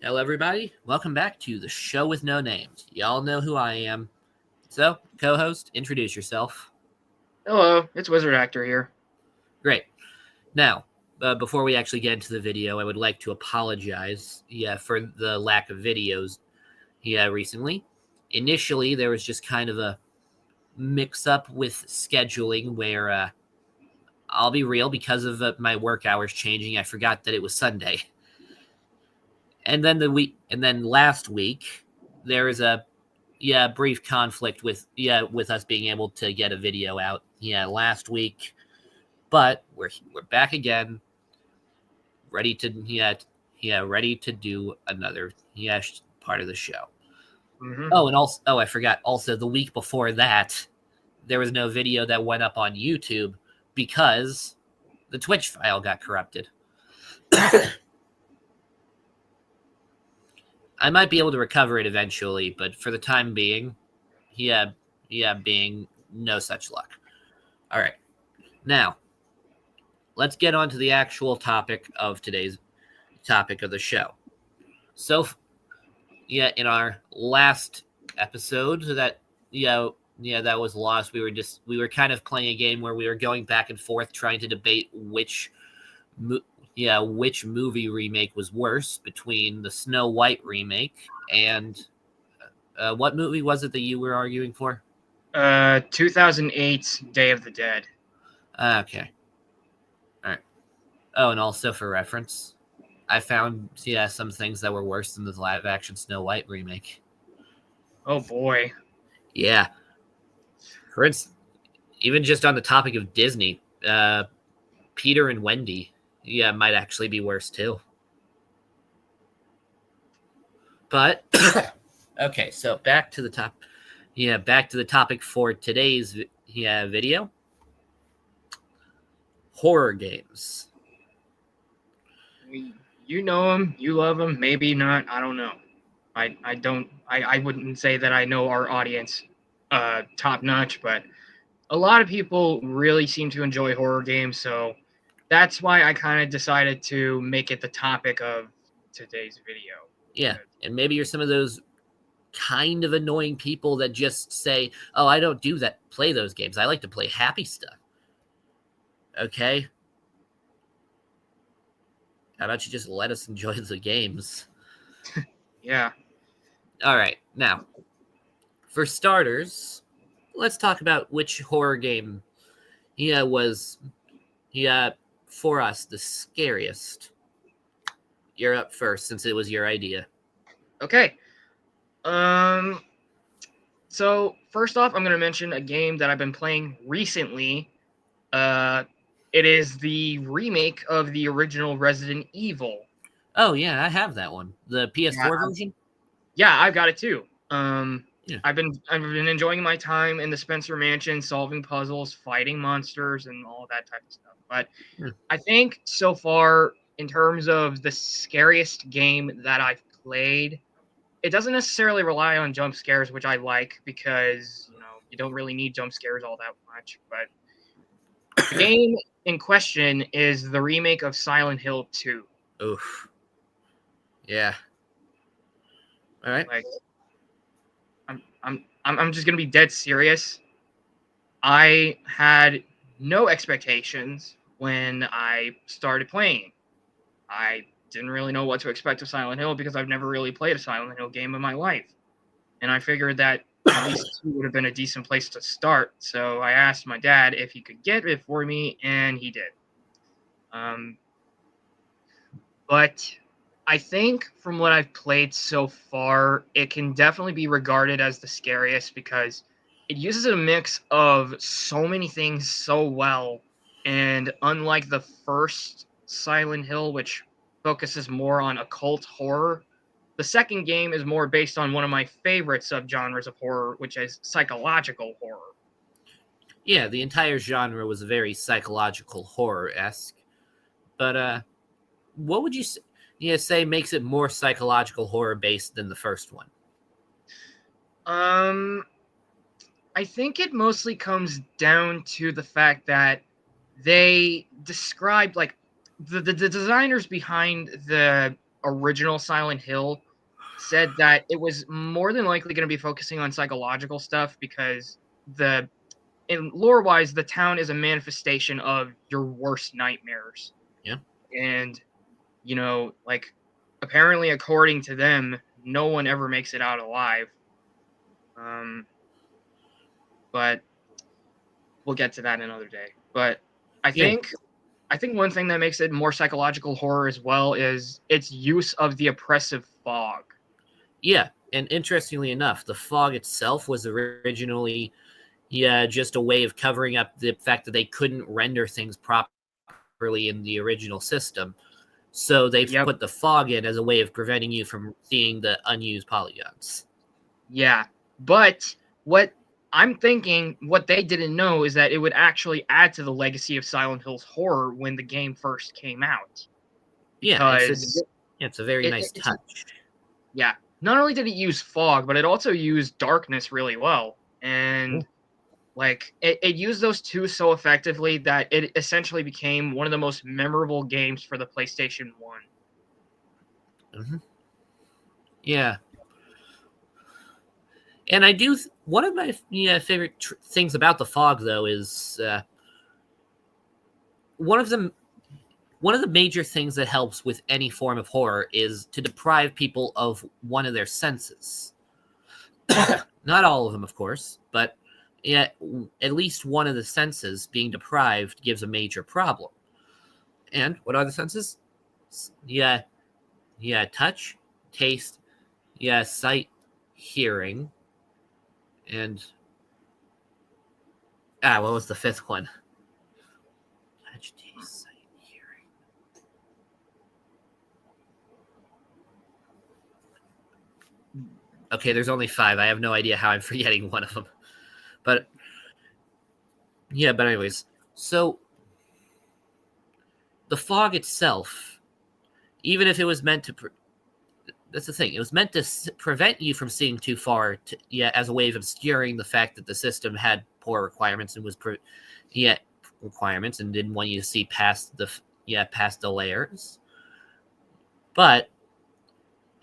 Hello, everybody. Welcome back to the show with no names. Y'all know who I am. So, co host, introduce yourself. Hello, it's Wizard Actor here. Great. Now, before we actually get into the video, I would like to apologize for the lack of videos recently. Initially, there was just kind of a mix up with scheduling where I'll be real, because of my work hours changing, I forgot that it was Sunday. And then last week, there was a brief conflict with us being able to get a video out last week, but we're back again, ready to ready to do another part of the show. Mm-hmm. Oh, and I forgot, also the week before that there was no video that went up on YouTube because the Twitch file got corrupted. I might be able to recover it eventually, but for the time being, yeah, being no such luck. All right. Now, let's get on to the actual topic of today's topic of the show. So, in our last episode that was lost, we were kind of playing a game where we were going back and forth trying to debate which movie remake was worse between the Snow White remake and what movie was it that you were arguing for? 2008's Day of the Dead. Okay. All right. Oh, and also for reference, I found some things that were worse than the live action Snow White remake. Oh boy. Yeah. For instance, even just on the topic of Disney, Peter and Wendy, might actually be worse too. But okay, so back to the topic for today's video. Horror games. You know them, you love them, maybe not, I don't know. I wouldn't say that I know our audience top notch, but a lot of people really seem to enjoy horror games, so that's why I kind of decided to make it the topic of today's video. Yeah, and maybe you're some of those kind of annoying people that just say, "Oh, I don't play those games. I like to play happy stuff." Okay? How about you just let us enjoy the games? Yeah. All right. Now, for starters, let's talk about which horror game was for us the scariest. You're up first since it was your idea. Okay. So first off, I'm going to mention a game that I've been playing recently. It is the remake of the original Resident Evil. Oh yeah, I have that one. The PS4 Yeah, version. yeah, I've got it too. Yeah. I've been enjoying my time in the Spencer Mansion, solving puzzles, fighting monsters, and all that type of stuff. But I think so far, in terms of the scariest game that I've played, it doesn't necessarily rely on jump scares, which I like because you don't really need jump scares all that much. But the game in question is the remake of Silent Hill 2. Oof. Yeah. All right. Like, I'm just gonna be dead serious. I had no expectations when I started playing. I didn't really know what to expect of Silent Hill because I've never really played a Silent Hill game in my life. And I figured that at least 2 would have been a decent place to start. So I asked my dad if he could get it for me, and he did. But I think from what I've played so far, it can definitely be regarded as the scariest because it uses a mix of so many things so well. And unlike the first Silent Hill, which focuses more on occult horror, the second game is more based on one of my favorite subgenres of horror, which is psychological horror. Yeah, the entire genre was very psychological horror-esque. But what would you say makes it more psychological horror based than the first one? I think it mostly comes down to the fact that they described like the designers behind original Silent Hill said that it was more than likely going to be focusing on psychological stuff because in lore wise, the town is a manifestation of your worst nightmares. Yeah. And, like, apparently, according to them, no one ever makes it out alive. But we'll get to that another day. But I Yeah. think one thing that makes it more psychological horror as well is its use of the oppressive fog. Yeah. And interestingly enough, the fog itself was originally just a way of covering up the fact that they couldn't render things properly in the original system. So they've Yep. put the fog in as a way of preventing you from seeing the unused polygons. Yeah. But what I'm thinking, what they didn't know is that it would actually add to the legacy of Silent Hill's horror when the game first came out. Yeah, Because it's a very nice it's touch. yeah. Not only did it use fog, but it also used darkness really well. And like it used those two so effectively that it essentially became one of the most memorable games for the PlayStation 1. Mm-hmm. Yeah. And I do. One of my favorite things about the fog, though, is one of the major things that helps with any form of horror is to deprive people of one of their senses. Not all of them, of course, but at least one of the senses being deprived gives a major problem. And what are the senses? Yeah, touch, taste, sight, hearing, and what was the fifth one? Touch, taste, sight, hearing. Okay, there's only 5. I have no idea how I'm forgetting one of them. But anyways, so the fog itself, even if it was meant to that's the thing. It was meant to prevent you from seeing too far, as a way of obscuring the fact that the system had poor requirements and was requirements and didn't want you to see past the layers. But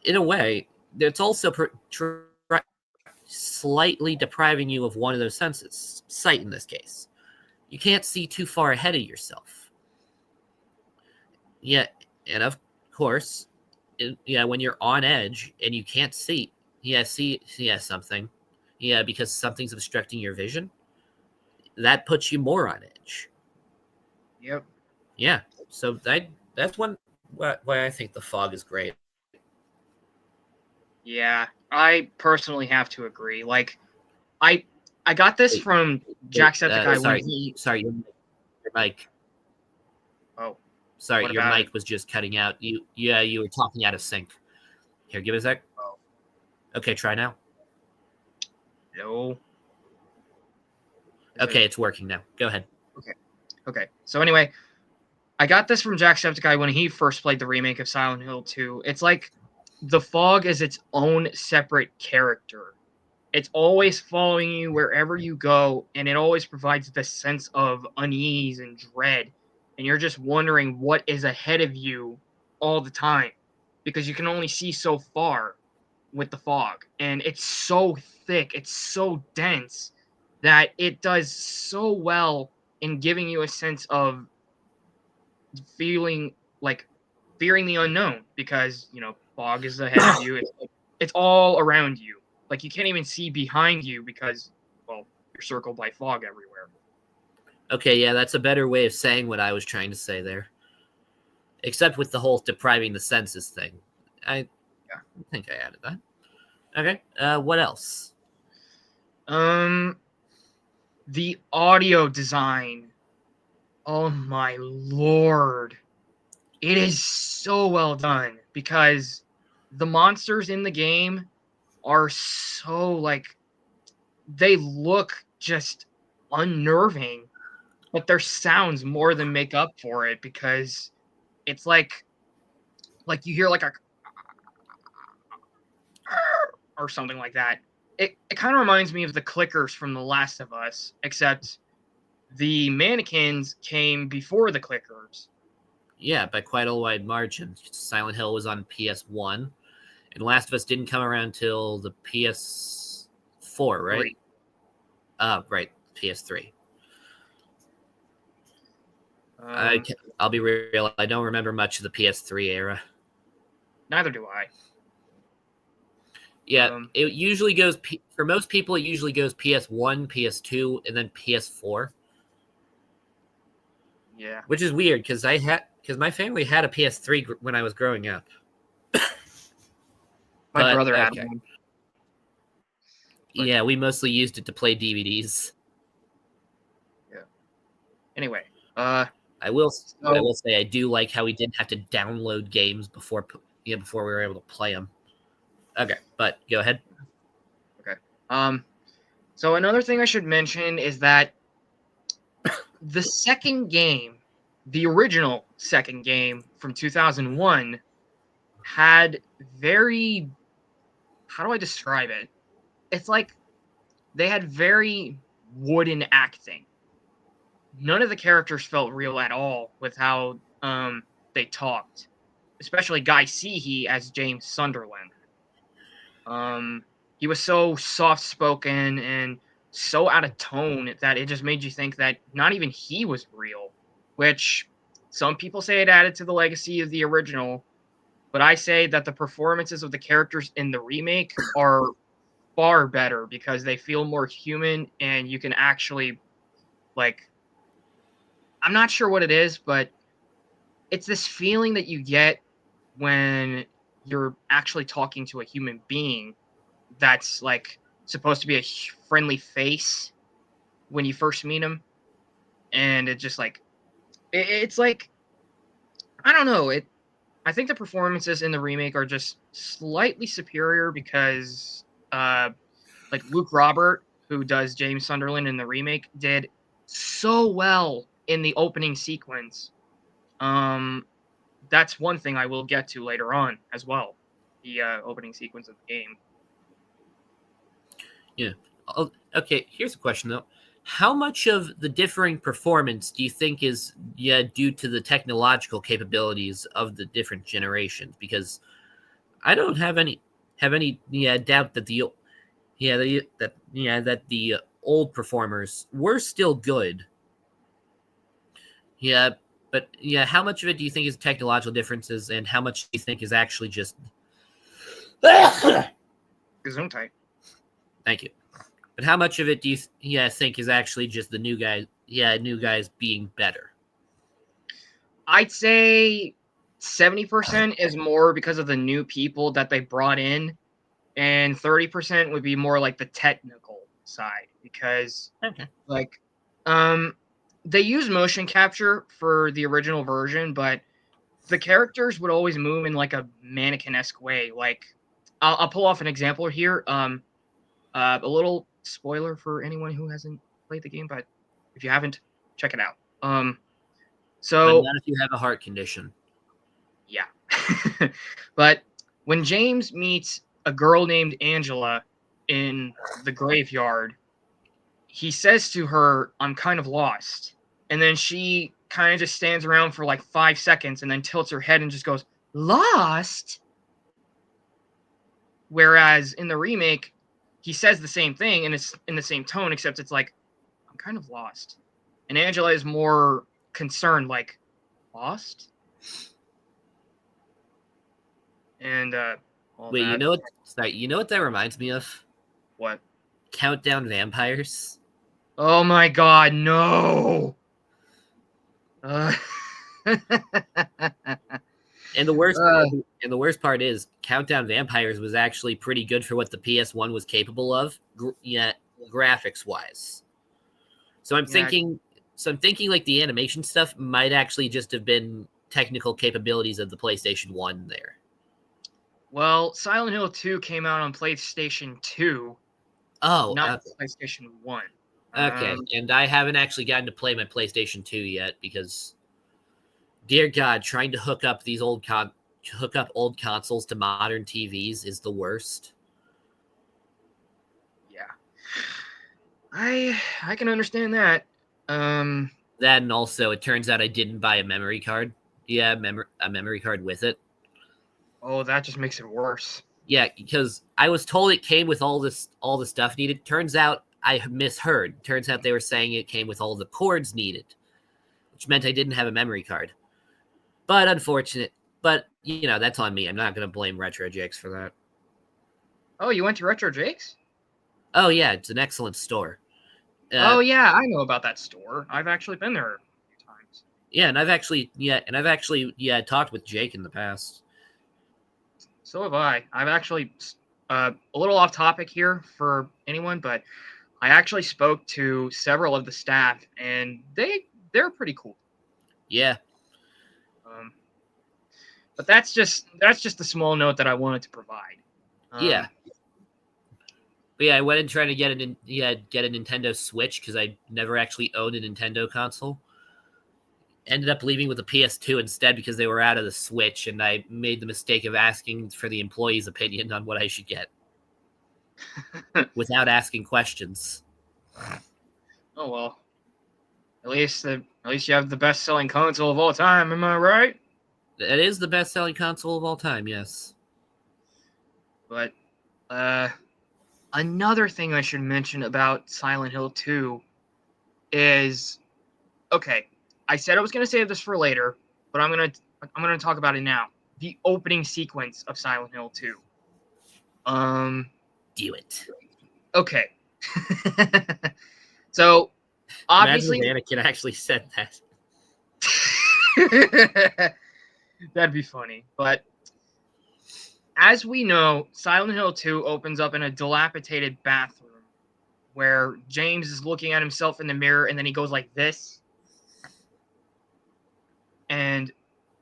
in a way, it's also slightly depriving you of one of those senses, sight in this case. You can't see too far ahead of yourself. Yeah, and of course, when you're on edge and you can't see something, because something's obstructing your vision, that puts you more on edge. Yep. Yeah, so that's why I think the fog is great. Yeah, I personally have to agree. Like, I got this from Jacksepticeye when he. Sorry, your mic. Oh, Sorry, what your about mic it? was just cutting out. You were talking out of sync. Here, give it a sec. Oh, Okay, try now. no. Okay, it's working now. Go ahead. Okay. So anyway, I got this from Jacksepticeye when he first played the remake of Silent Hill 2. It's like the fog is its own separate character. It's always following you wherever you go, and it always provides this sense of unease and dread. And you're just wondering what is ahead of you all the time because you can only see so far with the fog. And it's so thick, it's so dense that it does so well in giving you a sense of feeling like fearing the unknown because fog is ahead of you. It's all around you. Like you can't even see behind you because you're circled by fog everywhere. Okay, yeah, that's a better way of saying what I was trying to say there. Except with the whole depriving the senses thing. I think I added that. Okay, what else? The audio design. Oh my lord. It is so well done because the monsters in the game are so they look just unnerving, but their sounds more than make up for it because it's like you hear like a or something like that. It kind of reminds me of the clickers from The Last of Us, except the mannequins came before the clickers. Yeah, by quite a wide margin. Silent Hill was on PS1, and Last of Us didn't come around till the PS4, right? 3. Right, PS3. Um, I'll be real. I don't remember much of the PS3 era. Neither do I. Yeah, Um, it usually goes for most people. It usually goes PS1, PS2, and then PS4, yeah. which is weird because my family had a PS3 when I was growing up. My But brother had okay, one. But yeah, we mostly used it to play DVDs. yeah. Anyway, I will I so will say I do like how we didn't have to download games before we were able to play them. Okay, but go ahead. okay. So another thing I should mention is that the second game, the original second game from 2001, had very, how do I describe it? It's like they had very wooden acting. None of the characters felt real at all with how they talked, especially Guy Seehee as James Sunderland. Um, he was so soft spoken and so out of tone that it just made you think that not even he was real, which some people say it added to the legacy of the original, but I say that the performances of the characters in the remake are far better because they feel more human and you can actually, like, I'm not sure what it is, but it's this feeling that you get when you're actually talking to a human being that's like supposed to be a friendly face when you first meet him, and it just like it's like, I don't know, it I think the performances in the remake are just slightly superior because like Luke Robert, who does James Sunderland in the remake, did so well in the opening sequence. um that's one thing I will get to later on as well, the opening sequence of the game. Yeah. Okay. Here's a question though: how much of the differing performance do you think is due to the technological capabilities of the different generations? Because I don't have any doubt that the old performers were still good. Yeah, but yeah, how much of it do you think is technological differences, and how much do you think is actually just? Gesundheit. Thank you. But how much of it do you think is actually just the new guys? Yeah, new guys being better. I'd say 70% is more because of the new people that they brought in, and 30% would be more like the technical side because, Okay. like, um they use motion capture for the original version, but the characters would always move in like a mannequin-esque way. Like, I'll pull off an example here. A little spoiler for anyone who hasn't played the game, but if you haven't, check it out. But So not if you have a heart condition. yeah. But when James meets a girl named Angela in the graveyard, he says to her, "I'm kind of lost." And then she kind of just stands around for like 5 seconds and then tilts her head and just goes, "Lost?" Whereas in the remake, he says the same thing and it's in the same tone, except it's like, "I'm kind of lost." And Angela is more concerned, like, "Lost?" And all Wait, that. you know what that reminds me of? What? Countdown Vampires. Oh my god, no! Uh, And the worst uh, and the worst part is Countdown Vampires was actually pretty good for what the PS1 was capable of, graphics wise. So I'm yeah. thinking like the animation stuff might actually just have been technical capabilities of the PlayStation 1 there. Well, Silent Hill 2 came out on PlayStation 2, Oh, not okay. PlayStation 1. Okay. Um, And I haven't actually gotten to play my PlayStation 2 yet because dear God, trying to hook up old consoles to modern TVs is the worst. yeah. I can understand that. Um, That and also it turns out I didn't buy a memory card. Yeah, a memory card with it. Oh, that just makes it worse. Yeah, because I was told it came with all the stuff needed. Turns out I misheard. Turns out they were saying it came with all the cords needed, which meant I didn't have a memory card. But unfortunate. But that's on me. I'm not going to blame Retro Jakes for that. Oh, you went to Retro Jake's? Oh yeah, it's an excellent store. Oh yeah, I know about that store. I've actually been there a few times. Yeah, and I've actually talked with Jake in the past. So have I. I've actually a little off topic here for anyone, but I actually spoke to several of the staff, and they're pretty cool. Yeah. But that's just a small note that I wanted to provide. Yeah. But yeah, I went and tried to get a Nintendo Switch because I never actually owned a Nintendo console. Ended up leaving with a PS2 instead because they were out of the Switch, and I made the mistake of asking for the employee's opinion on what I should get without asking questions. Oh well. At least you have the best-selling console of all time, am I right? It is the best-selling console of all time, yes. But another thing I should mention about Silent Hill 2 is, okay, I said I was going to save this for later, but I'm going to talk about it now. The opening sequence of Silent Hill 2. Do it. Okay. So, obviously Imagine if Anakin actually said that. That'd be funny. But as we know, Silent Hill 2 opens up in a dilapidated bathroom where James is looking at himself in the mirror and then he goes like this. And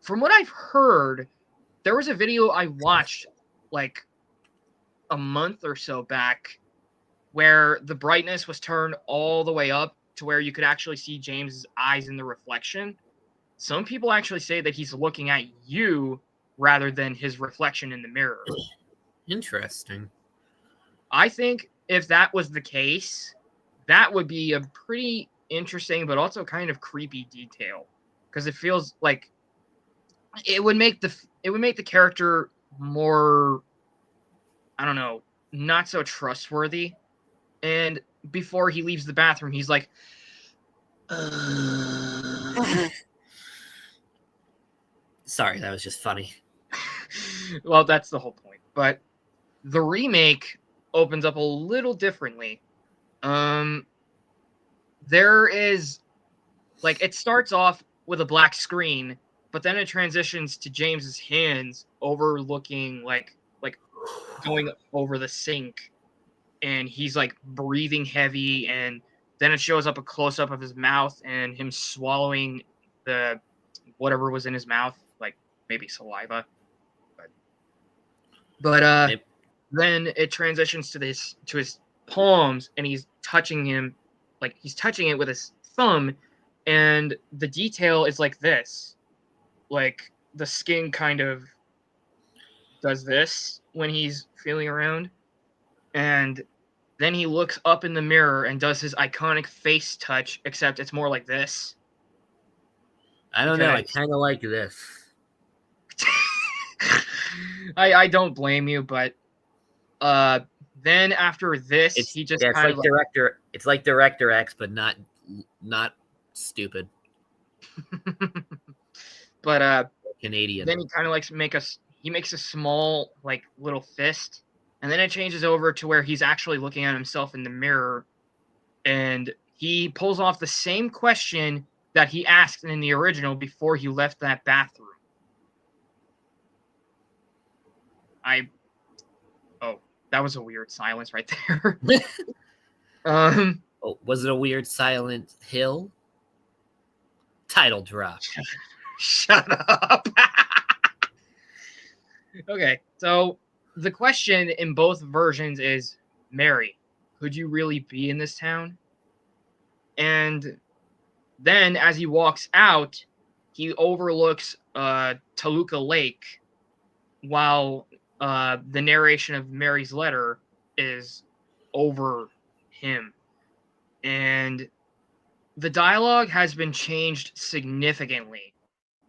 from what I've heard, there was a video I watched like a month or so back where the brightness was turned all the way up to where you could actually see James's eyes in the reflection. Some people actually say that he's looking at you rather than his reflection in the mirror. Interesting. I think if that was the case, that would be a pretty interesting but also kind of creepy detail, because it feels like it would make the character more, I don't know, not so trustworthy. And before he leaves the bathroom, he's like, Sorry, that was just funny. well, that's the whole point. But the remake opens up a little differently. There is, like, it starts off with a black screen, but then it transitions to James's hands overlooking, like going over the sink, and he's like breathing heavy, and then it shows up a close up of his mouth and him swallowing the whatever was in his mouth, like maybe saliva. But then it transitions to his palms, and he's touching him, like he's touching it with his thumb, and the detail is like this, like the skin kind of does this when he's feeling around, and then he looks up in the mirror and does his iconic face touch, except it's more like this. I don't know. I kind of like this. I don't blame you, but then after this, he just it's kind like of director. It's like Director X, but not stupid. But Canadian. then he kind of likes he makes a small like little fist, and then it changes over to where he's actually looking at himself in the mirror, and he pulls off the same question that he asked in the original before he left that bathroom. Oh, that was a weird silence right there. Oh, was it a weird Silent Hill? Title drop. Shut up. Okay, so the question in both versions is, Mary, could you really be in this town? And then as he walks out, he overlooks Toluca Lake while the narration of Mary's letter is over him. And the dialogue has been changed significantly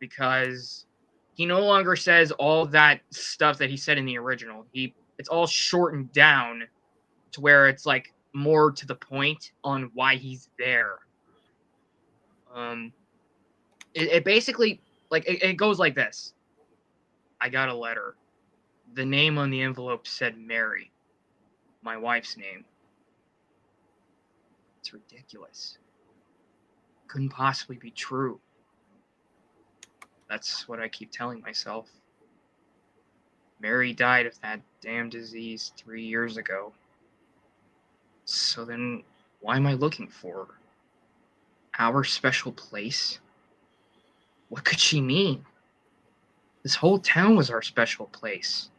because he no longer says all that stuff that he said in the original. It's all shortened down to where it's like more to the point on why he's there. It basically like it goes like this. I got a letter. The name on the envelope said Mary, my wife's name. It's ridiculous. Couldn't possibly be true. That's what I keep telling myself. Mary died of that damn disease 3 years ago. So then, why am I looking for her? Our special place? What could she mean? This whole town was our special place.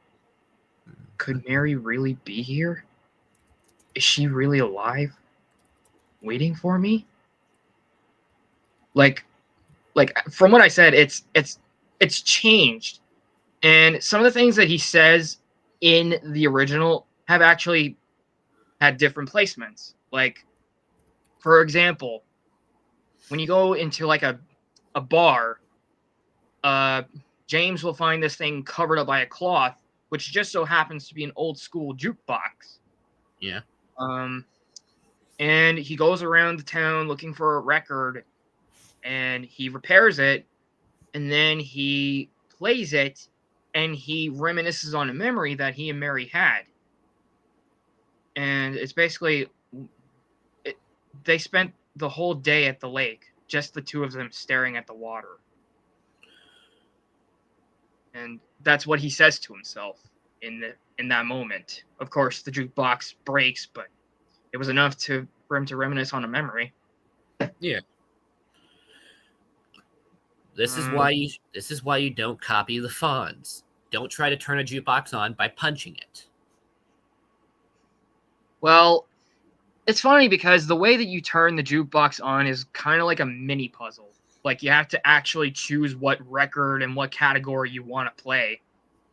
Could Mary really be here? Is she really alive? Waiting for me? Like from what I said, it's changed. And some of the things that he says in the original have actually had different placements. Like, for example, when you go into like a bar, James will find this thing covered up by a cloth, which just so happens to be an old school jukebox. Yeah. And he goes around the town looking for a record, and he repairs it, and then he plays it, and he reminisces on a memory that he and Mary had. And it's basically, they spent the whole day at the lake, just the two of them staring at the water. And that's what he says to himself in that moment. Of course, the jukebox breaks, but it was enough for him to reminisce on a memory. Yeah. This is why you don't copy the Fonz. Don't try to turn a jukebox on by punching it. Well, it's funny because the way that you turn the jukebox on is kind of like a mini puzzle. Like, you have to actually choose what record and what category you want to play.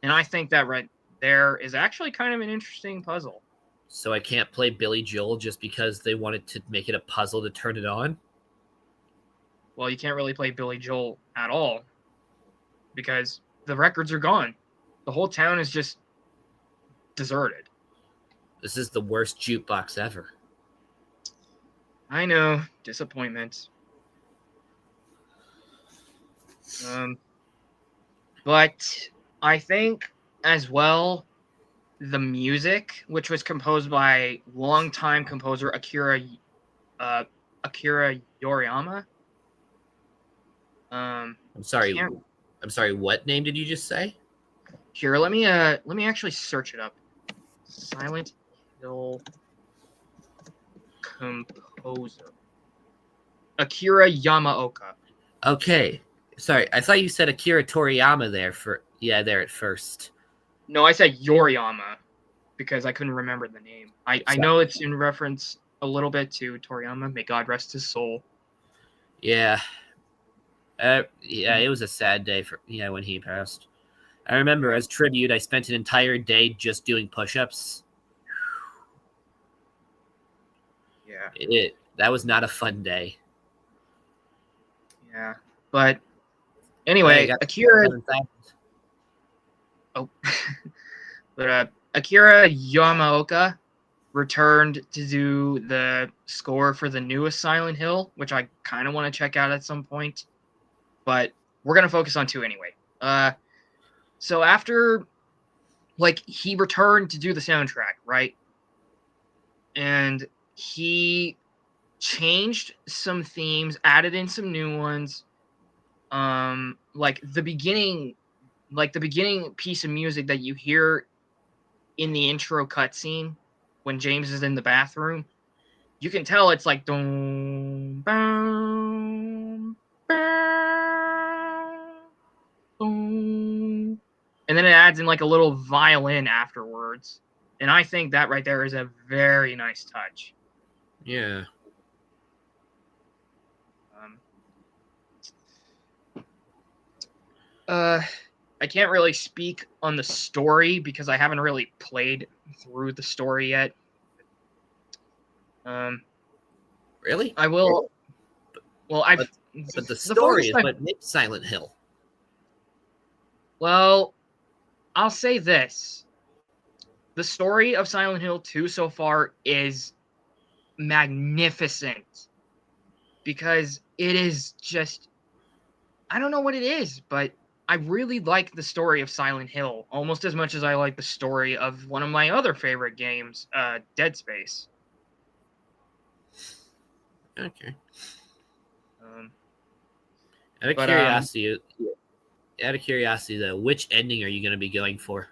And I think that right there is actually kind of an interesting puzzle. So I can't play Billy Joel just because they wanted to make it a puzzle to turn it on? Well, you can't really play Billy Joel at all because the records are gone. The whole town is just deserted. This is the worst jukebox ever. I know. Disappointment. But I think as well, the music, which was composed by longtime composer Akira Yoriyama. I'm sorry. I'm sorry. What name did you just say? Here, let me actually search it up. Silent Hill composer Akira Yamaoka. Okay. Sorry, I thought you said Akira Toriyama there at first. No, I said Yoriyama because I couldn't remember the name. I know it's in reference a little bit to Toriyama. May God rest his soul. Yeah. It was a sad day when he passed. I remember as tribute, I spent an entire day just doing push-ups. Yeah. That was not a fun day. Yeah. But anyway, Akira. Oh. But Akira Yamaoka returned to do the score for the newest Silent Hill, which I kind of want to check out at some point. But we're going to focus on 2 anyway. So after, he returned to do the soundtrack, right? And he changed some themes, added in some new ones. The beginning piece of music that you hear in the intro cutscene when James is in the bathroom, you can tell it's like boom, boom, boom, and then it adds in like a little violin afterwards. And I think that right there is a very nice touch. Yeah. I can't really speak on the story because I haven't really played through the story yet. Really? I will. But the story is what makes Silent Hill. Well, I'll say this. The story of Silent Hill 2 so far is magnificent because it is just, I don't know what it is, but I really like the story of Silent Hill almost as much as I like the story of one of my other favorite games, Dead Space. Okay. Um, Out of but curiosity, though, which ending are you going to be going for?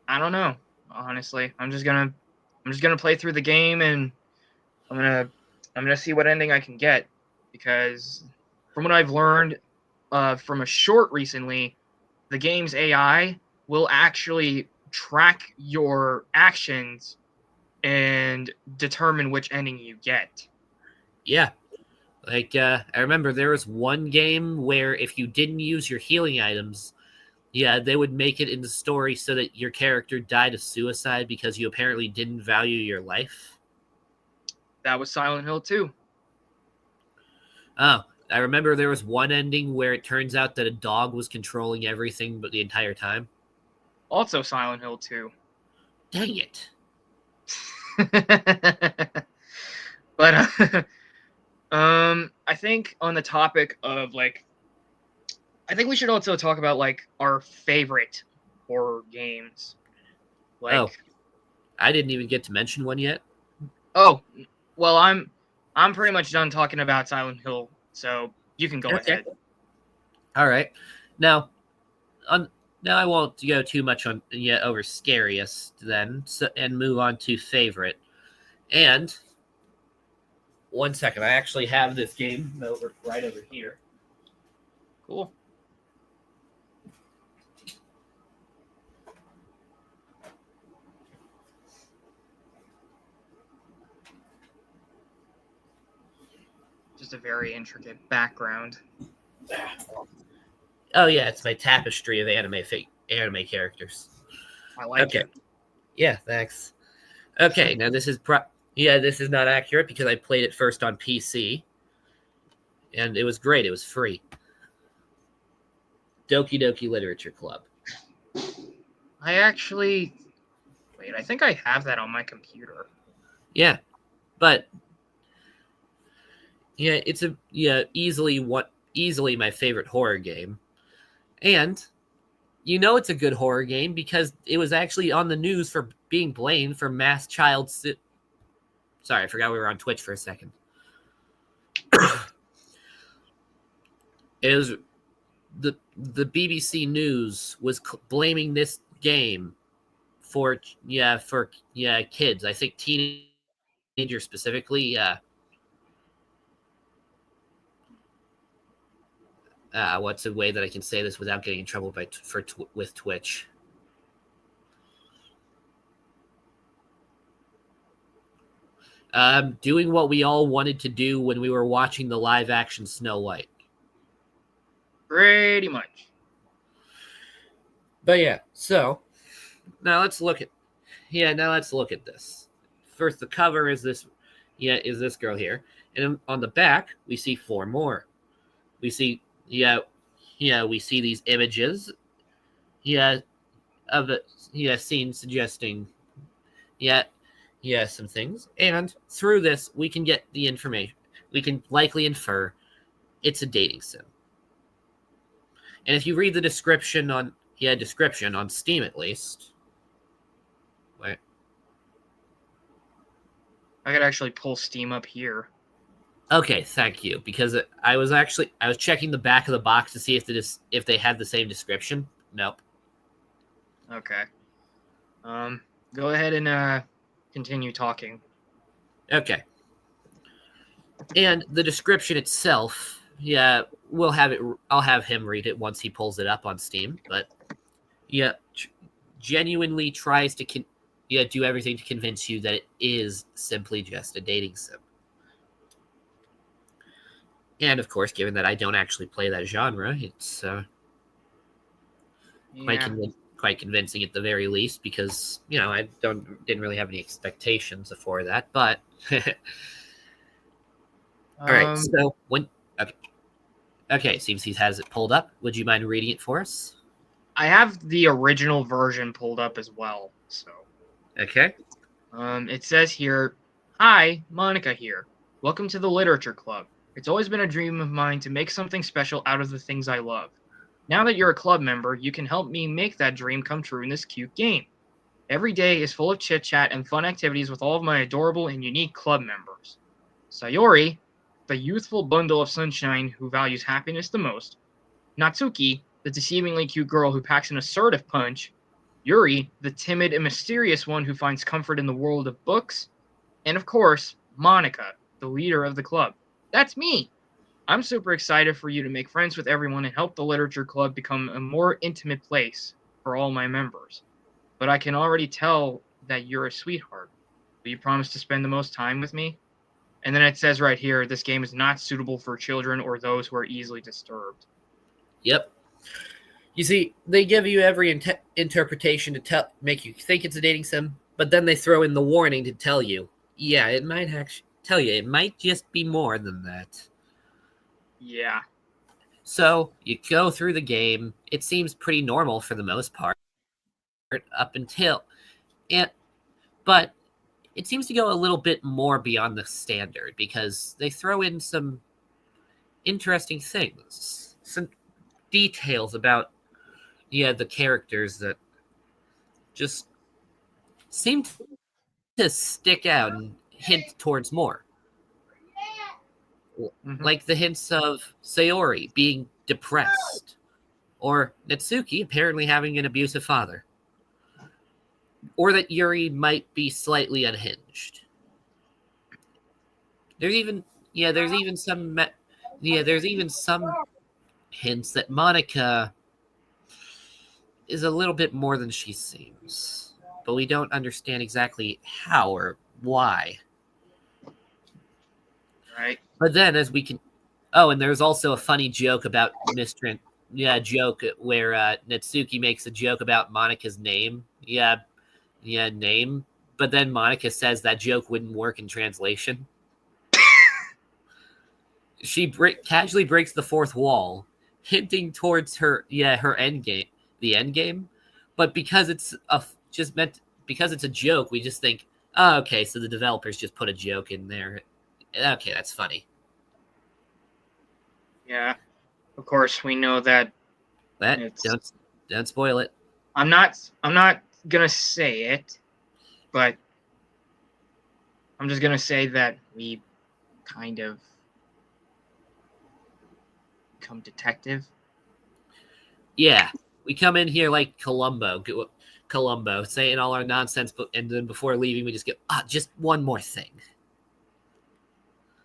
I don't know. Honestly, I'm just gonna play through the game, and I'm gonna I'm gonna see what ending I can get, because from what I've learned from a short recently, the game's AI will actually track your actions and determine which ending you get. Yeah. Like, I remember there was one game where if you didn't use your healing items, yeah, they would make it in the story so that your character died of suicide because you apparently didn't value your life. That was Silent Hill 2. Oh, I remember there was one ending where it turns out that a dog was controlling everything but the entire time. Also Silent Hill 2. Dang it. But I think on the topic of like, I think we should also talk about like our favorite horror games. Like, Oh, I didn't even get to mention one yet. oh, well, I'm pretty much done talking about Silent Hill, so you can go Okay. ahead. All right. Now, on now I won't go too much on yet over scariest then, and move on to favorite. And one second, I actually have this game right over here. Cool. Just a very intricate background. Oh yeah, it's my tapestry of anime characters. I like Okay. it. Yeah, thanks. Okay, now this is not accurate because I played it first on PC, and it was great. It was free. Doki Doki Literature Club. I actually wait. I think I have that on my computer. Yeah, but yeah, it's easily my favorite horror game, and you know it's a good horror game because it was actually on the news for being blamed for mass child. Sorry, I forgot we were on Twitch for a second. It was the BBC News was blaming this game for kids. I think teenagers specifically. What's a way that I can say this without getting in trouble with Twitch? Doing what we all wanted to do when we were watching the live action Snow White. Pretty much. But yeah, so now let's look at this. First, the cover is this girl here, and on the back we see four more. We see we see these images, yeah, of a scene suggesting yeah some things, and through this we can get the information. We can likely infer it's a dating sim. And if you read the description on Steam at least, wait, I could actually pull Steam up here. okay, thank you, because I was checking the back of the box to see if they had the same description. Nope. Okay. Go ahead and continue talking. Okay. And the description itself, yeah, we'll have it. I'll have him read it once he pulls it up on Steam. But yeah, genuinely tries to do everything to convince you that it is simply just a dating sim. And of course, given that I don't actually play that genre, it's Yeah. quite convincing at the very least, because I didn't really have any expectations for that. But all right, so okay, seems he has it pulled up. Would you mind reading it for us? I have the original version pulled up as well. So, Okay. it says here, "Hi, Monica here. Welcome to the Literature Club. It's always been a dream of mine to make something special out of the things I love. Now that you're a club member, you can help me make that dream come true in this cute game. Every day is full of chit chat and fun activities with all of my adorable and unique club members. Sayori, the youthful bundle of sunshine who values happiness the most. Natsuki, the deceivingly cute girl who packs an assertive punch. Yuri, the timid and mysterious one who finds comfort in the world of books. And of course, Monica, the leader of the club. That's me! I'm super excited for you to make friends with everyone and help the Literature Club become a more intimate place for all my members. But I can already tell that you're a sweetheart. Will you promise to spend the most time with me?" And then it says right here, this game is not suitable for children or those who are easily disturbed. Yep. You see, they give you every interpretation to make you think it's a dating sim, but then they throw in the warning to tell you, yeah, it might actually tell you it might just be more than that. Yeah. So you go through the game. It seems pretty normal for the most part, up until, but it seems to go a little bit more beyond the standard because they throw in some interesting things, some details about the characters that just seem to stick out and hint towards more. Mm-hmm. Like the hints of Sayori being depressed, or Natsuki apparently having an abusive father, or that Yuri might be slightly unhinged. There's even some hints that Monica is a little bit more than she seems, but we don't understand exactly how or why. Right. But then, as we can, and there's also a funny joke about Mistrant. Yeah, joke where Natsuki makes a joke about Monica's name. Name. But then Monica says that joke wouldn't work in translation. She casually breaks the fourth wall, hinting towards her end game, the end game. But because it's because it's a joke, we just think, oh, okay, so the developers just put a joke in there. Okay, that's funny. Yeah. Of course, we know that. Don't spoil it. I'm not gonna say it, but I'm just gonna say that we kind of become detective. Yeah, we come in here like Columbo, saying all our nonsense, and then before leaving, we just go, just one more thing.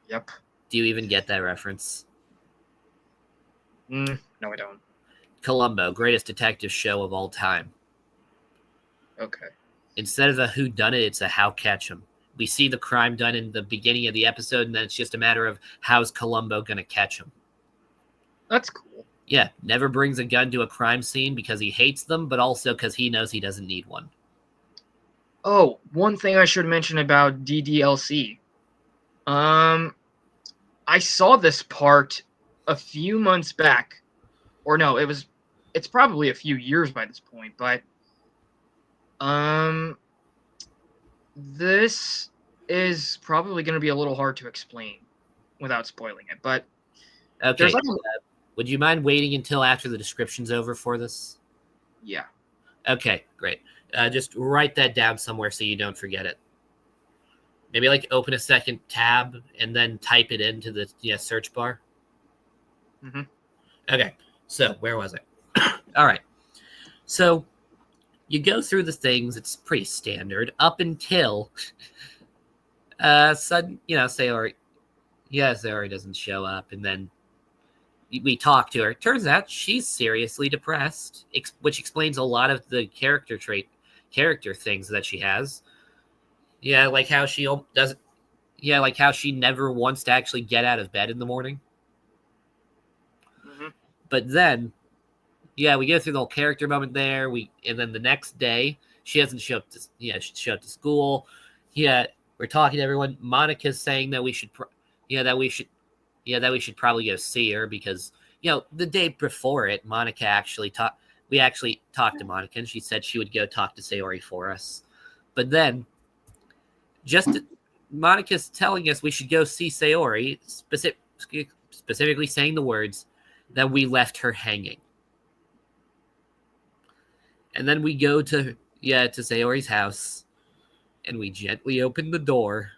Yep. Do you even get that reference? No, I don't. Columbo, greatest detective show of all time. Okay. Instead of a whodunit, it's a how catch 'em. We see the crime done in the beginning of the episode, and then it's just a matter of how's Columbo going to catch him. That's cool. Yeah, never brings a gun to a crime scene because he hates them, but also because he knows he doesn't need one. Oh, one thing I should mention about DDLC. I saw this part a few months back. Or no, it's probably a few years by this point, but this is probably going to be a little hard to explain without spoiling it, but okay. Would you mind waiting until after the description's over for this? Yeah. Okay, great. Just write that down somewhere so you don't forget it. Maybe open a second tab and then type it into the search bar. Mm-hmm. Okay, so where was I? All right. So you go through the things. It's pretty standard up until sudden, Sayori doesn't show up, and then we talk to her. Turns out she's seriously depressed, which explains a lot of the character things that she has. Yeah, like how she doesn't. Yeah, like how she never wants to actually get out of bed in the morning. Mm-hmm. But then, we go through the whole character moment there. And then the next day she doesn't show up to. She show up to school. Yeah, we're talking to everyone. Monica's saying that we should. That we should probably go see her because the day before it, Monica actually we actually talked to Monica, and she said she would go talk to Sayori for us. But then, Monica's telling us we should go see Sayori, specifically saying the words, that we left her hanging. And then we go to Sayori's house, and we gently open the door,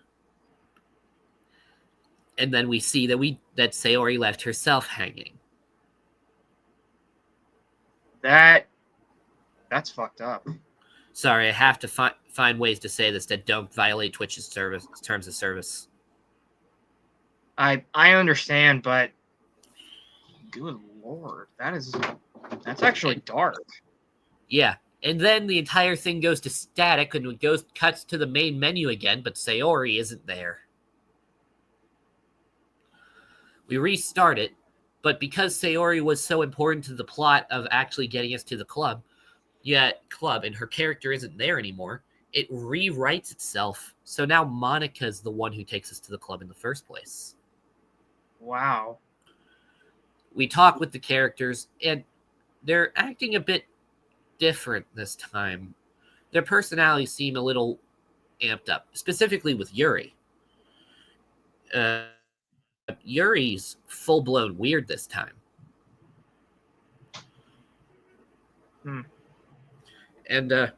and then we see that Sayori left herself hanging. That's fucked up. Sorry, I have to find ways to say this that don't violate Twitch's terms of service. I understand, but good lord, that's actually dark. Yeah, and then the entire thing goes to static, and it cuts to the main menu again, but Sayori isn't there. We restart it, but because Sayori was so important to the plot of actually getting us to the club, and her character isn't there anymore, it rewrites itself. So now Monica's the one who takes us to the club in the first place. Wow. We talk with the characters, and they're acting a bit different this time. Their personalities seem a little amped up, specifically with Yuri. Yuri's full-blown weird this time. And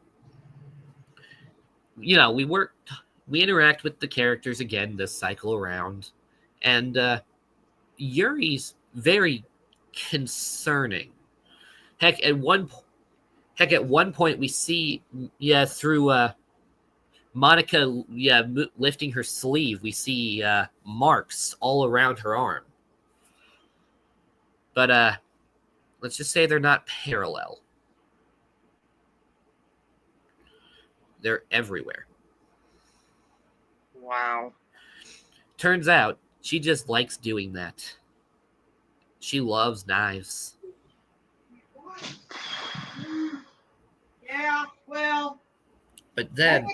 we interact with the characters again this cycle around, and Yuri's very concerning. Heck, at one point we see through Monica lifting her sleeve, we see marks all around her arm. But let's just say they're not parallel. They're everywhere. Wow. Turns out she just likes doing that. She loves knives. Yeah, well. But then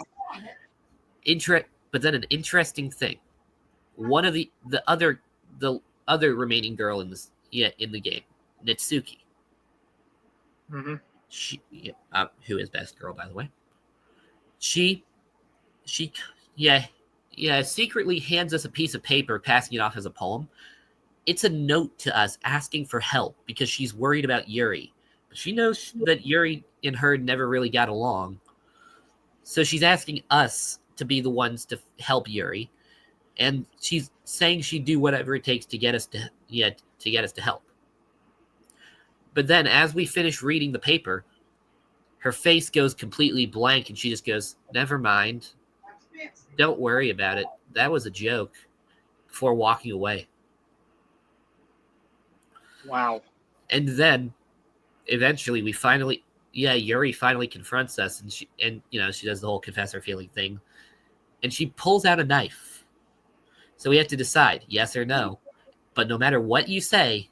an interesting thing. One of the other remaining girl in the game, Nitsuki. Mm-hmm. Who is best girl, by the way. She secretly hands us a piece of paper, passing it off as a poem. It's a note to us asking for help because she's worried about Yuri. She knows that Yuri and her never really got along. So she's asking us to be the ones to help Yuri. And she's saying she'd do whatever it takes to get us to help. But then as we finish reading the paper, her face goes completely blank and she just goes, "Never mind. Don't worry about it. That was a joke," before walking away. Wow. And then eventually Yuri finally confronts us, and she does the whole confess her feeling thing. And she pulls out a knife. So we have to decide yes or no. But no matter what you say,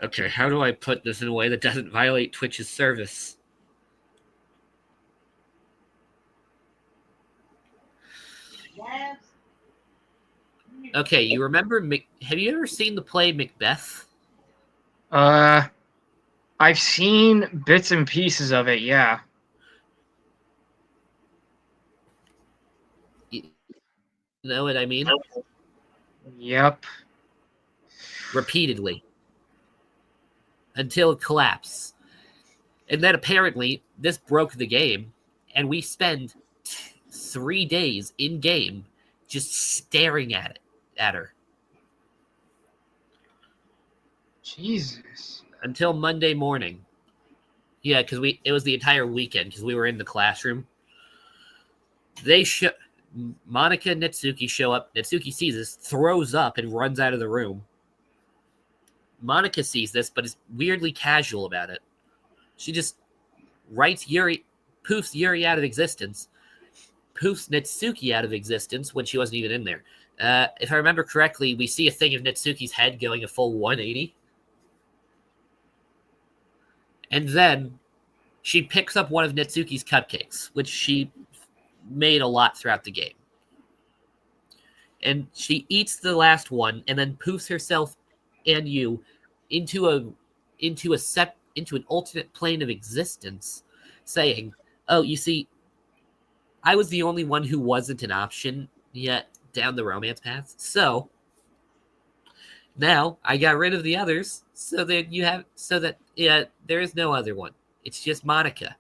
okay, how do I put this in a way that doesn't violate Twitch's service? Okay, you remember? Have you ever seen the play Macbeth? I've seen bits and pieces of it. Yeah. You know what I mean? Yep. Repeatedly. Until it collapsed. And then apparently this broke the game, and we spend 3 days in game just staring at her. Jesus. Until Monday morning. Yeah, because it was the entire weekend because we were in the classroom. Monica and Nitsuki show up. Nitsuki sees this, throws up, and runs out of the room. Monica sees this, but is weirdly casual about it. She just poofs Yuri out of existence, poofs Nitsuki out of existence when she wasn't even in there. If I remember correctly, we see a thing of Nitsuki's head going a full 180. And then she picks up one of Nitsuki's cupcakes, which she made a lot throughout the game. And she eats the last one and then poofs herself and you into an alternate plane of existence, saying, "Oh, you see, I was the only one who wasn't an option yet down the romance path. So now I got rid of the others, so that yeah, there is no other one. It's just Monica,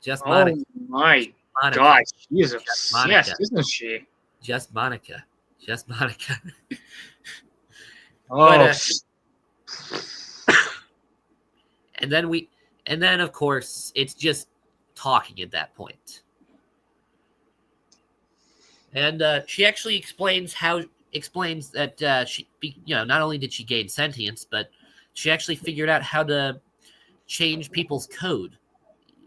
just Oh Monica, my Monica, gosh, she is just Monica, obsessed, isn't she? just Monica, just Monica." But Oh, and then we and then of course it's just talking at that point. And she actually explains that not only did she gain sentience, but she actually figured out how to change people's code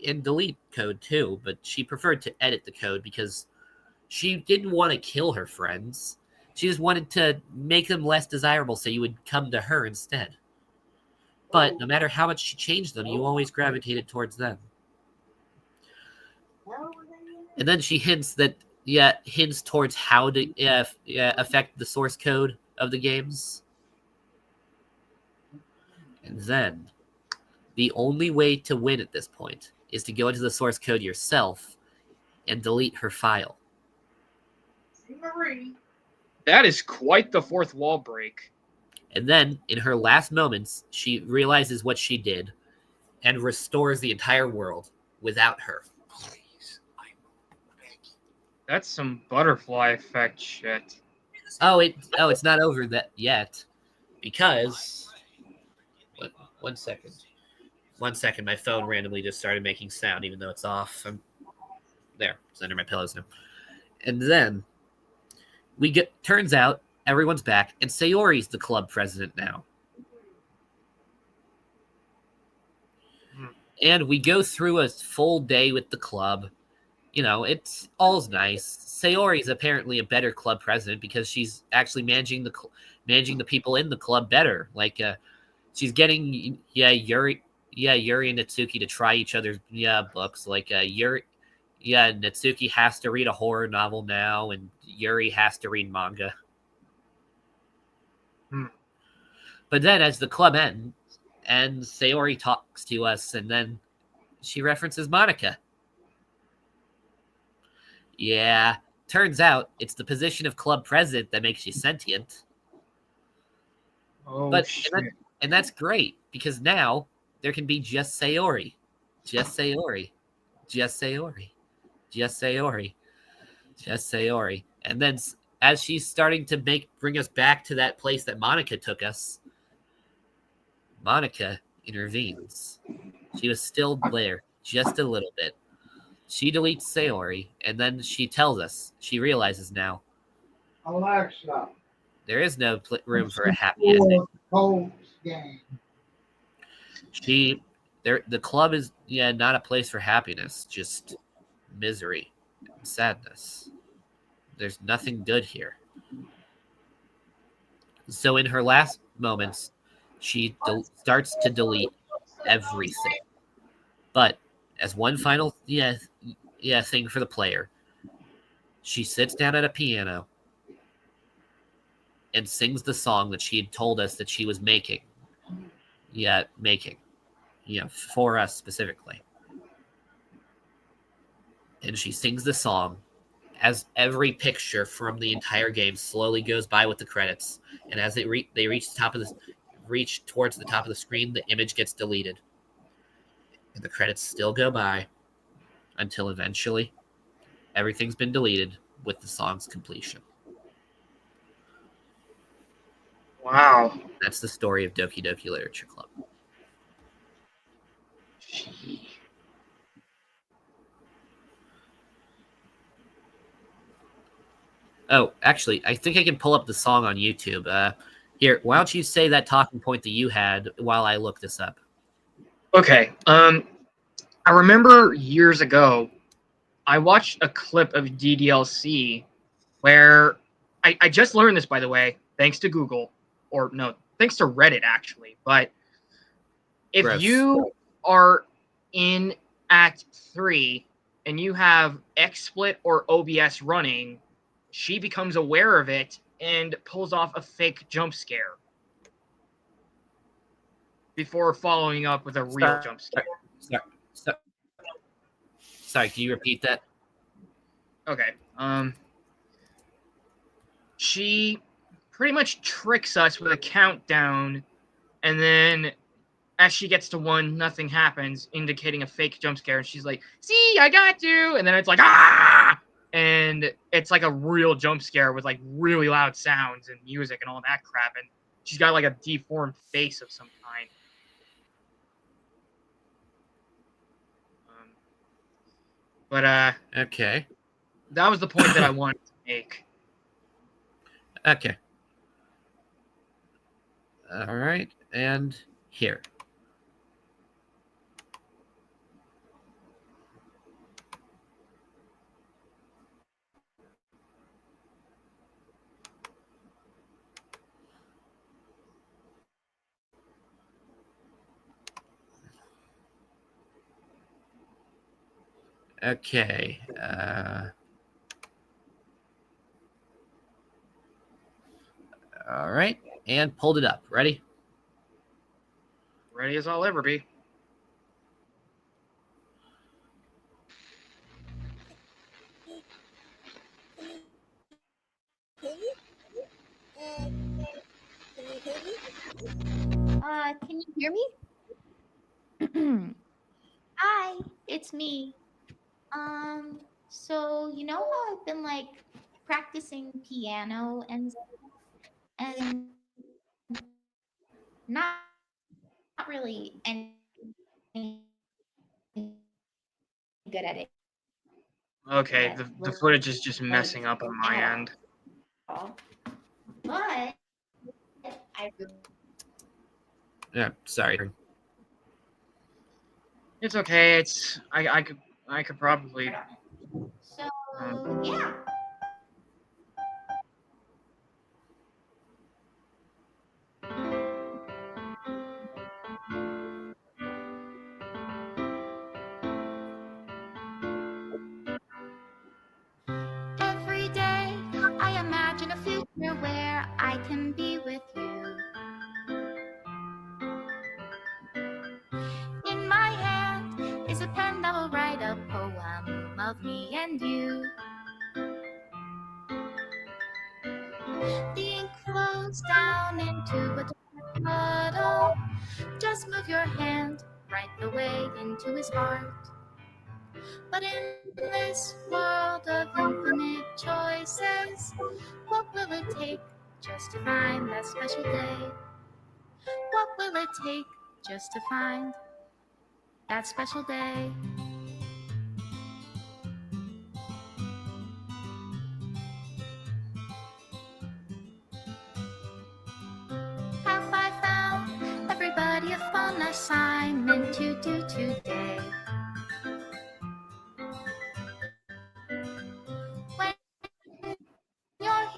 and delete code too. But she preferred to edit the code because she didn't want to kill her friends. She just wanted to make them less desirable, so you would come to her instead. But no matter how much she changed them, you always gravitated towards them. And then she hints towards how to affect the source code of the games. And then the only way to win at this point is to go into the source code yourself and delete her file. that is quite the fourth wall break. And then, in her last moments, she realizes what she did and restores the entire world without her. That's some butterfly effect shit. It's not over that yet, because one second. One second, my phone randomly just started making sound, even though it's off. There, it's under my pillows now. And then turns out everyone's back, and Sayori's the club president now. And we go through a full day with the club. It's all's nice. Sayori's apparently a better club president because she's actually managing the people in the club better. Like, she's getting Yuri and Natsuki to try each other's books. Like, Natsuki has to read a horror novel now, and Yuri has to read manga. But then, as the club ends, and Sayori talks to us, and then she references Monica. Yeah, turns out it's the position of club president that makes you sentient. Oh, shit. And that's great, because now there can be just Sayori. Just Sayori. Just Sayori. Just Sayori. Just Sayori. And then as she's starting to bring us back to that place that Monica took us, Monica intervenes. She was still there, just a little bit. She deletes Sayori, and then she tells us, she realizes now, Alexa, there is no room for a happy ending. The club is not a place for happiness, just misery and sadness. There's nothing good here. So in her last moments, she starts to delete everything. But as one final thing for the player, she sits down at a piano and sings the song that she had told us that she was making. For us specifically. And she sings the song as every picture from the entire game slowly goes by with the credits, and as they reach towards the top of the screen, the image gets deleted, and the credits still go by until eventually everything's been deleted with the song's completion. Wow. That's the story of Doki Doki Literature Club. Oh, actually, I think I can pull up the song on YouTube. Here, why don't you say that talking point that you had while I look this up? Okay. I remember years ago, I watched a clip of DDLC where I just learned this, by the way, thanks to Google, or no, thanks to Reddit, actually. But if Gross. you are in Act 3 and you have XSplit or OBS running, she becomes aware of it and pulls off a fake jump scare. before following up with a real jump scare. Sorry, can you repeat that? Okay. She pretty much tricks us with a countdown, and then as she gets to 1, nothing happens, indicating a fake jump scare. And she's like, "See, I got you!" And then it's like, "Ah!" And it's like a real jump scare with like really loud sounds and music and all that crap. And she's got like a deformed face of some kind. But Okay. that was the point that I wanted to make. Okay. All right, and here. Okay. All right, and pulled it up. Ready? Ready as I'll ever be. Can you hear me? Hi, it's me. So you know how I've been like practicing piano and not really any good at it Okay, yet, the footage is just like messing up on my at end. all. But I Yeah, sorry. It's okay. I could probably. so yeah. Every day I imagine a future where I can be with you. In my hand is a pen that will write a poem of me and you. The ink flows down into a dark puddle. Just move your hand right the way into his heart. But in this world of infinite choices, what will it take just to find that special day? What will it take just to find that special day? Have I found everybody a fun assignment to do today? When you're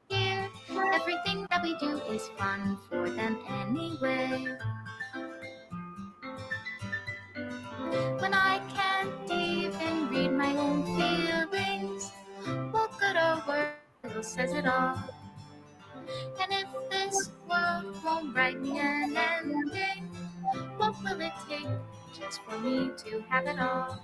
here, everything that we do is fun for them anyway. When I can't even read my own feelings, what good are words says it all? And if this world won't write me an ending, what will it take just for me to have it all?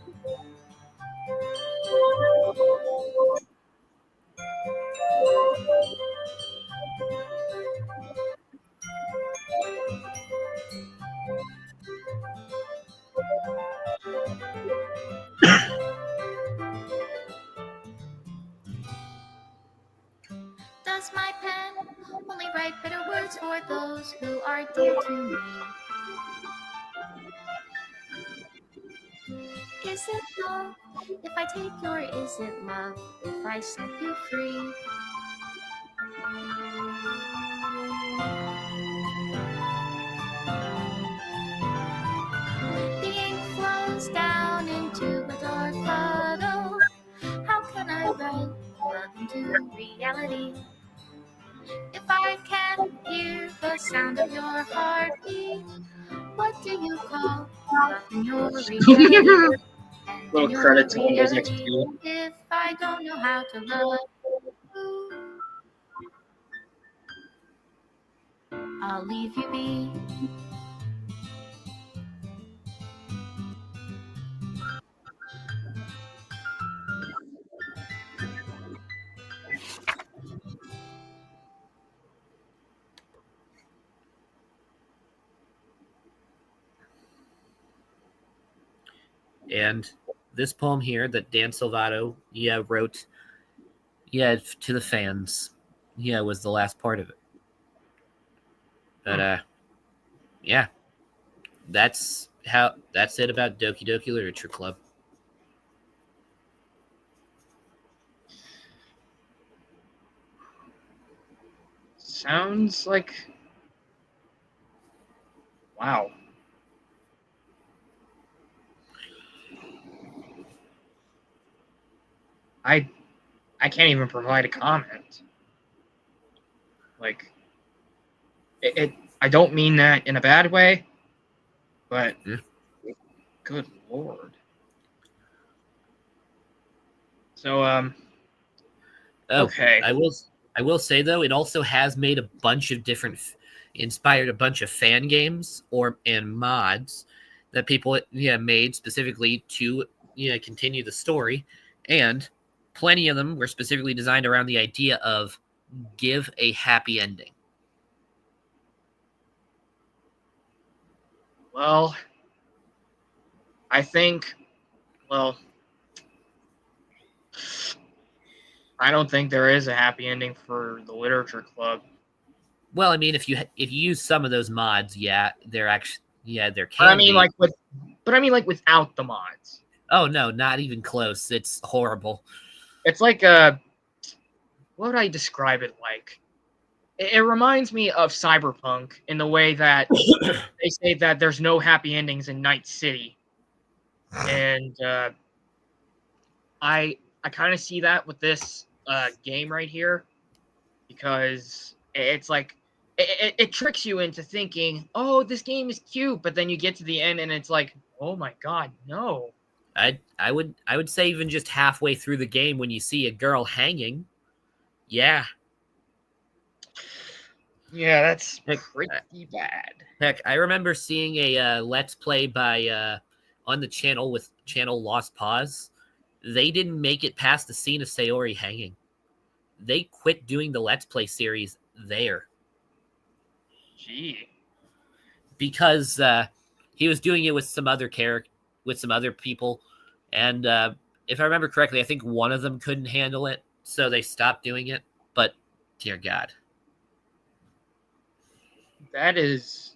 Does my pen only write bitter words for those who are dear to me? Is it love if I take your is it love if I set you free? The ink flows down into a dark puddle. How can I write love into reality? If I can't hear the sound of your heartbeat, what do you call love in your reality? And Little in your credit to Windows reality, XP. if I don't know how to love you, I'll leave you be. And this poem here that Dan Silvato wrote to the fans was the last part of it. But yeah, that's it about Doki Doki Literature Club. Sounds like wow. I can't even provide a comment. Like it I don't mean that in a bad way, but good lord. So okay. I will say though, it also has made a bunch of inspired a bunch of fan games and mods that people made specifically to continue the story, and plenty of them were specifically designed around the idea of give a happy ending. Well, I think I don't think there is a happy ending for the literature club. Well, I mean, if you use some of those mods, they're actually there can But I mean, be. like without the mods. Oh no, not even close. It's horrible. It's like what would I describe it like? It reminds me of Cyberpunk in the way that they say that there's no happy endings in Night City, and I kind of see that with this game right here, because it's like it tricks you into thinking, oh, this game is cute, but then you get to the end and it's like, oh my god, no. I would say even just halfway through the game when you see a girl hanging, yeah, that's pretty bad. Heck, I remember seeing a Let's Play by on the channel with channel Lost Pause. They didn't make it past the scene of Sayori hanging. They quit doing the Let's Play series there. Gee. Because he was doing it with some other with some other people, and if I remember correctly, I think one of them couldn't handle it, so they stopped doing it. But dear God, that is,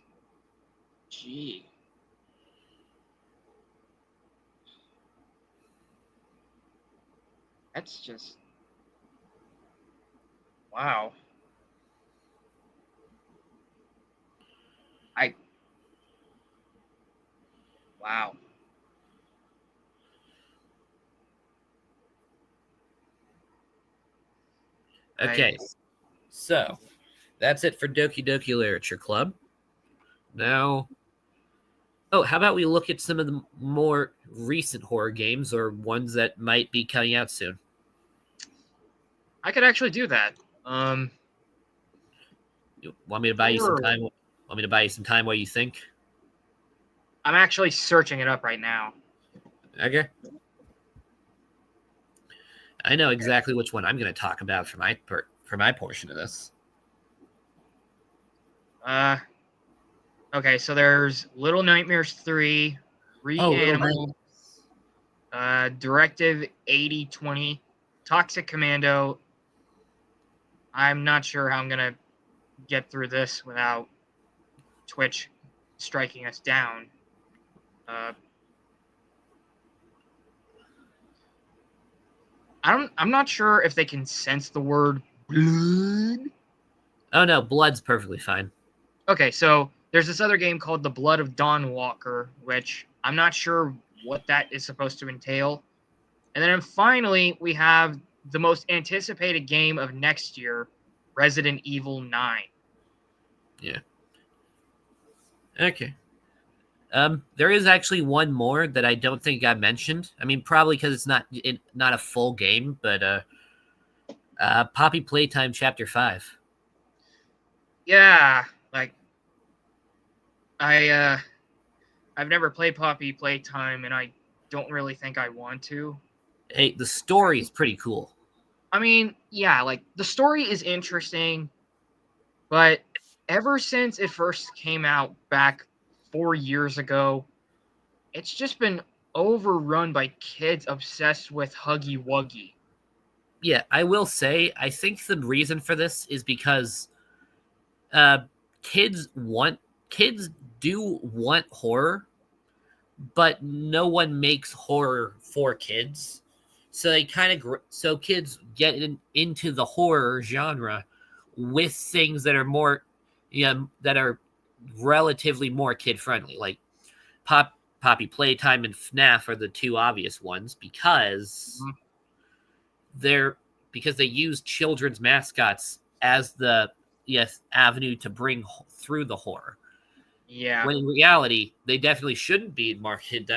gee. That's just, wow. Wow. okay, so that's it for Doki Doki Literature Club. Now, how about we look at some of the more recent horror games or ones that might be coming out soon? I could actually do that. You want me to buy you some time? Want me to buy you some time while you think? I'm actually searching it up right now. Okay. I know exactly which one I'm going to talk about for my portion of this. Okay, so there's Little Nightmares 3, Reanimal, Directive 8020, Toxic Commando. I'm not sure how I'm gonna get through this without Twitch striking us down. I'm not sure if they can sense the word blood. Oh no, blood's perfectly fine. Okay, so there's this other game called The Blood of Dawn Walker, which I'm not sure what that is supposed to entail. And then finally, we have the most anticipated game of next year, Resident Evil 9. Yeah. Okay. There is actually one more that I don't think I mentioned. I mean, probably because it's not a full game, but Poppy Playtime Chapter 5. Yeah, like I've never played Poppy Playtime, and I don't really think I want to. Hey, the story is pretty cool. I mean, yeah, like the story is interesting, but ever since it first came out back 4 years ago, it's just been overrun by kids obsessed with Huggy Wuggy. Yeah, I will say, I think the reason for this is because uh, kids do want horror, but no one makes horror for kids. So they kind of so kids get into the horror genre with things that are more, that are relatively more kid friendly, like Poppy Playtime and FNAF are the two obvious ones Mhm. they're because they use children's mascots as the avenue to bring through the horror. Yeah. When in reality, they definitely shouldn't be marketed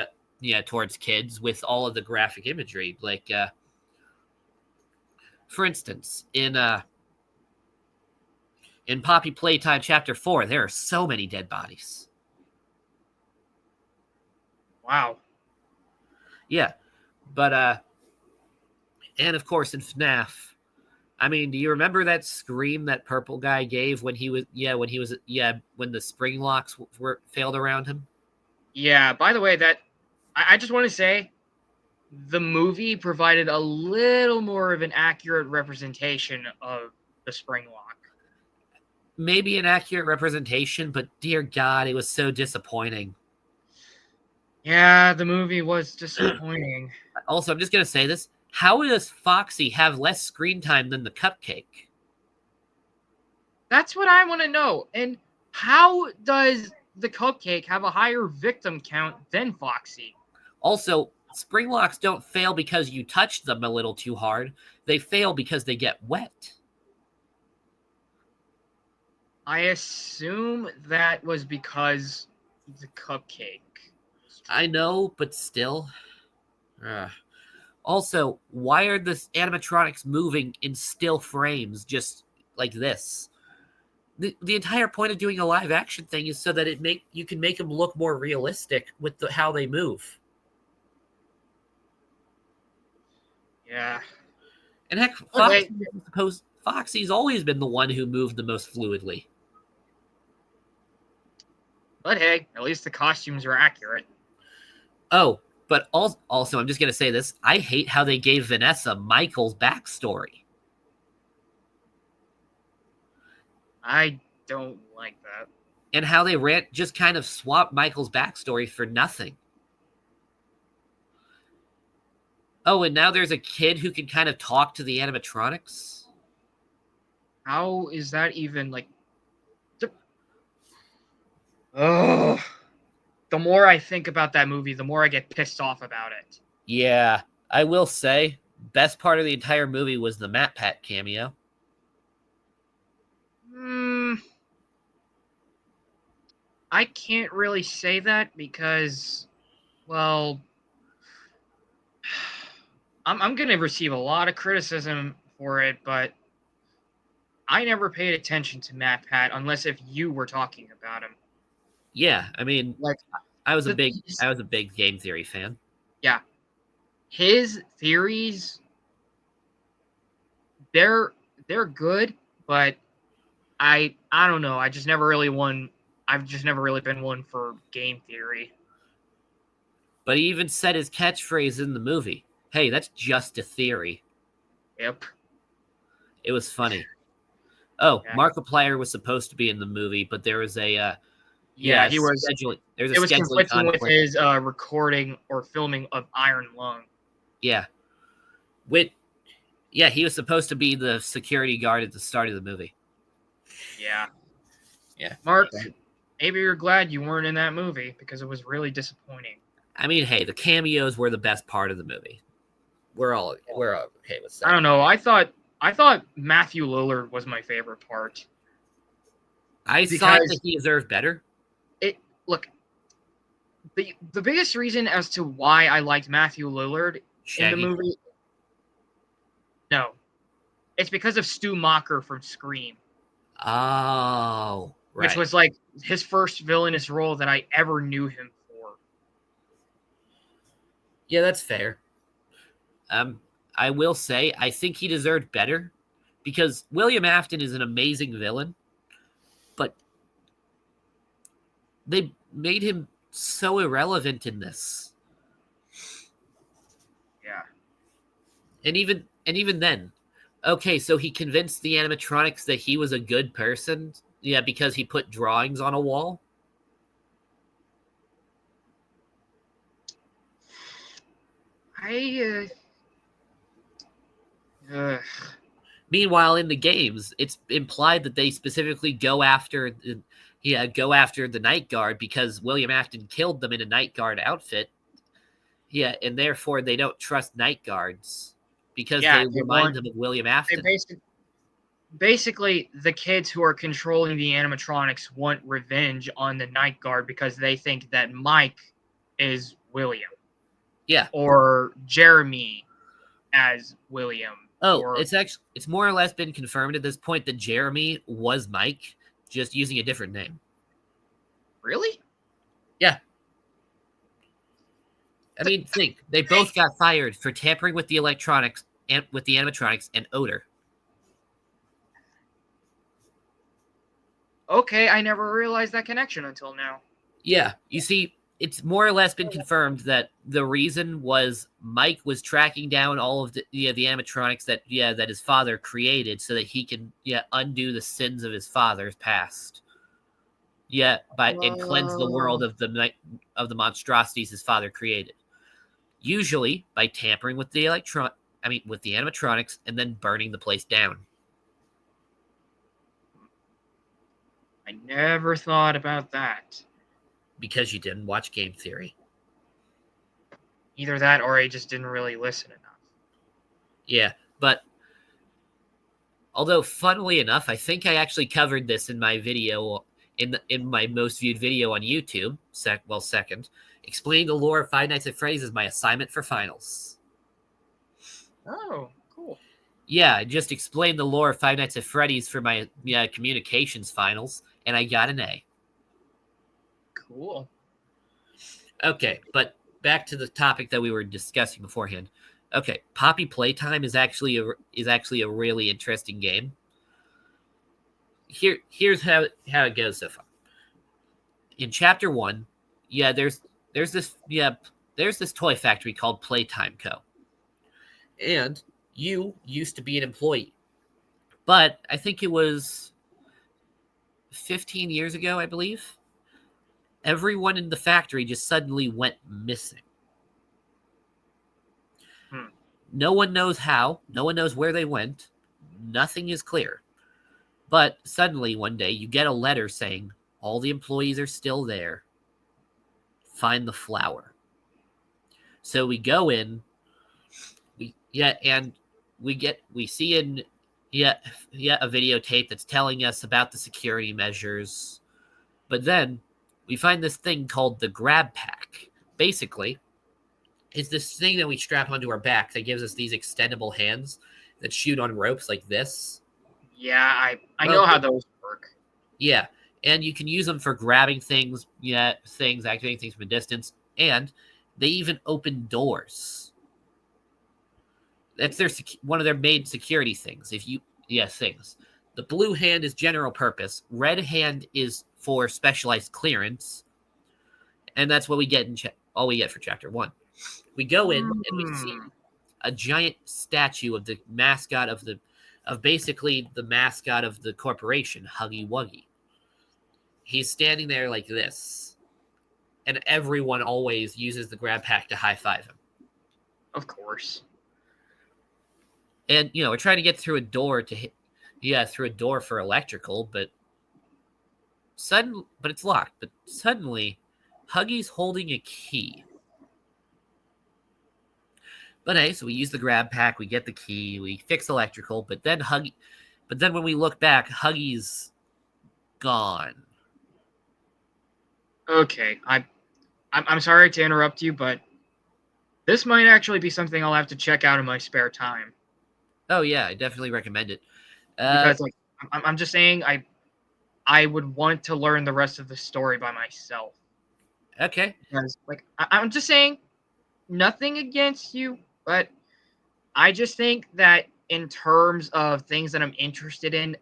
towards kids with all of the graphic imagery. Like, for instance, in Poppy Playtime Chapter 4, there are so many dead bodies. Wow. Yeah, but and of course in FNAF. I mean, do you remember that scream that purple guy gave when when the spring locks were failed around him? Yeah. By the way, that I just want to say the movie provided a little more of an accurate representation of the spring lock. Maybe an accurate representation, but dear God, it was so disappointing. Yeah, the movie was disappointing. Also, I'm just gonna say this: how does Foxy have less screen time than the cupcake? That's what I want to know. And how does the cupcake have a higher victim count than Foxy? Also, spring locks don't fail because you touch them a little too hard. They fail because they get wet. I assume that was because the cupcake. I know, but still. Ugh. Also, why are the animatronics moving in still frames just like this? The entire point of doing a live action thing is so that you can make them look more realistic with how they move. Yeah. And heck, Okay. Foxy's always been the one who moved the most fluidly. But hey, at least the costumes are accurate. Oh, but also, I'm just going to say this. I hate how they gave Vanessa Michael's backstory. I don't like that. And how they just kind of swapped Michael's backstory for nothing. Oh, and now there's a kid who can kind of talk to the animatronics? How is that even like... Ugh. The more I think about that movie, the more I get pissed off about it. Yeah, I will say, best part of the entire movie was the Matt Pat cameo. I can't really say that because, well, I'm going to receive a lot of criticism for it, but I never paid attention to Matt Pat unless if you were talking about him. Yeah, I mean, Like, I was a big game theory fan. Yeah, his theories, they're good, but I don't know. I've just never really been one for game theory. But he even said his catchphrase in the movie. Hey, that's just a theory. Yep. It was funny. Oh, Yeah. Markiplier was supposed to be in the movie, but there was a He was. scheduling. There's a It was scheduling conflicting with conflict. his recording or filming of Iron Lung. Yeah. He was supposed to be the security guard at the start of the movie. Yeah. Yeah. Mark, maybe you're glad you weren't in that movie because it was really disappointing. I mean, hey, the cameos were the best part of the movie. We're all okay with that. I don't know. I thought Matthew Lillard was my favorite part. I thought that he deserved better. Look, the biggest reason as to why I liked Matthew Lillard in the movie, no, it's because of Stu Macher from Scream. Oh, right. Which was like his first villainous role that I ever knew him for. Yeah, that's fair. I will say I think he deserved better because William Afton is an amazing villain, but they made him so irrelevant in this. Yeah. And even then, okay, so he convinced the animatronics that he was a good person, yeah, because he put drawings on a wall. Ugh. Meanwhile, in the games, it's implied that they specifically go after the Night Guard because William Afton killed them in a Night Guard outfit. Yeah, and therefore they don't trust Night Guards because Yeah, they they remind want them of William they Afton. basically the kids who are controlling the animatronics want revenge on the Night Guard because they think that Mike is William Yeah. or Jeremy as William. Oh, Or it's more or less been confirmed at this point that Jeremy was Mike, just using a different name. really? Yeah. I mean, think they both got fired for tampering with the electronics and with the animatronics and odor. Okay, I never realized that connection until now. Yeah, you see, it's more or less been confirmed that the reason was Mike was tracking down all of the animatronics that his father created so that he can undo the sins of his father's past. Yeah, and cleanse the world of the monstrosities his father created. Usually by tampering with the with the animatronics and then burning the place down. I never thought about that. Because you didn't watch Game Theory. Either that or I just didn't really listen enough. Yeah, but although funnily enough, I think I actually covered this in my video in my most viewed video on YouTube. Second, explaining the lore of Five Nights at Freddy's is my assignment for finals. Oh, cool. Yeah, I just explained the lore of Five Nights at Freddy's for my communications finals, and I got an A. Cool. Okay, but back to the topic that we were discussing beforehand. Okay, Poppy Playtime is actually a really interesting game. Here's how it goes so far. In chapter 1, there's this toy factory called Playtime Co. And you used to be an employee. But I think it was 15 years ago, I believe. Everyone in the factory just suddenly went missing. No one knows how. No one knows where they went. Nothing is clear. But suddenly, one day, you get a letter saying, all the employees are still there. Find the flower. So we go in. We see in a videotape that's telling us about the security measures. But then we find this thing called the grab pack. Basically, it's this thing that we strap onto our back that gives us these extendable hands that shoot on ropes like this. Yeah, I know how those work. Yeah, and you can use them for grabbing things, activating things from a distance, and they even open doors. That's one of their main security things. Things. The blue hand is general purpose. Red hand is for specialized clearance, and that's what we get all we get for chapter 1. We go in and we see a giant statue of the mascot of basically the mascot of the corporation, Huggy Wuggy. He's standing there like this, and everyone always uses the grab pack to high five him. Of course. And we're trying to get through a door through a door for electrical, but it's locked. But suddenly, Huggy's holding a key. But hey, so we use the grab pack, we get the key, we fix electrical, but then when we look back, Huggy's gone. Okay, I'm sorry to interrupt you, but this might actually be something I'll have to check out in my spare time. Oh yeah, I definitely recommend it. Because I'm just saying, I would want to learn the rest of the story by myself. Okay. Because I'm just saying, nothing against you, but I just think that in terms of things that I'm interested in,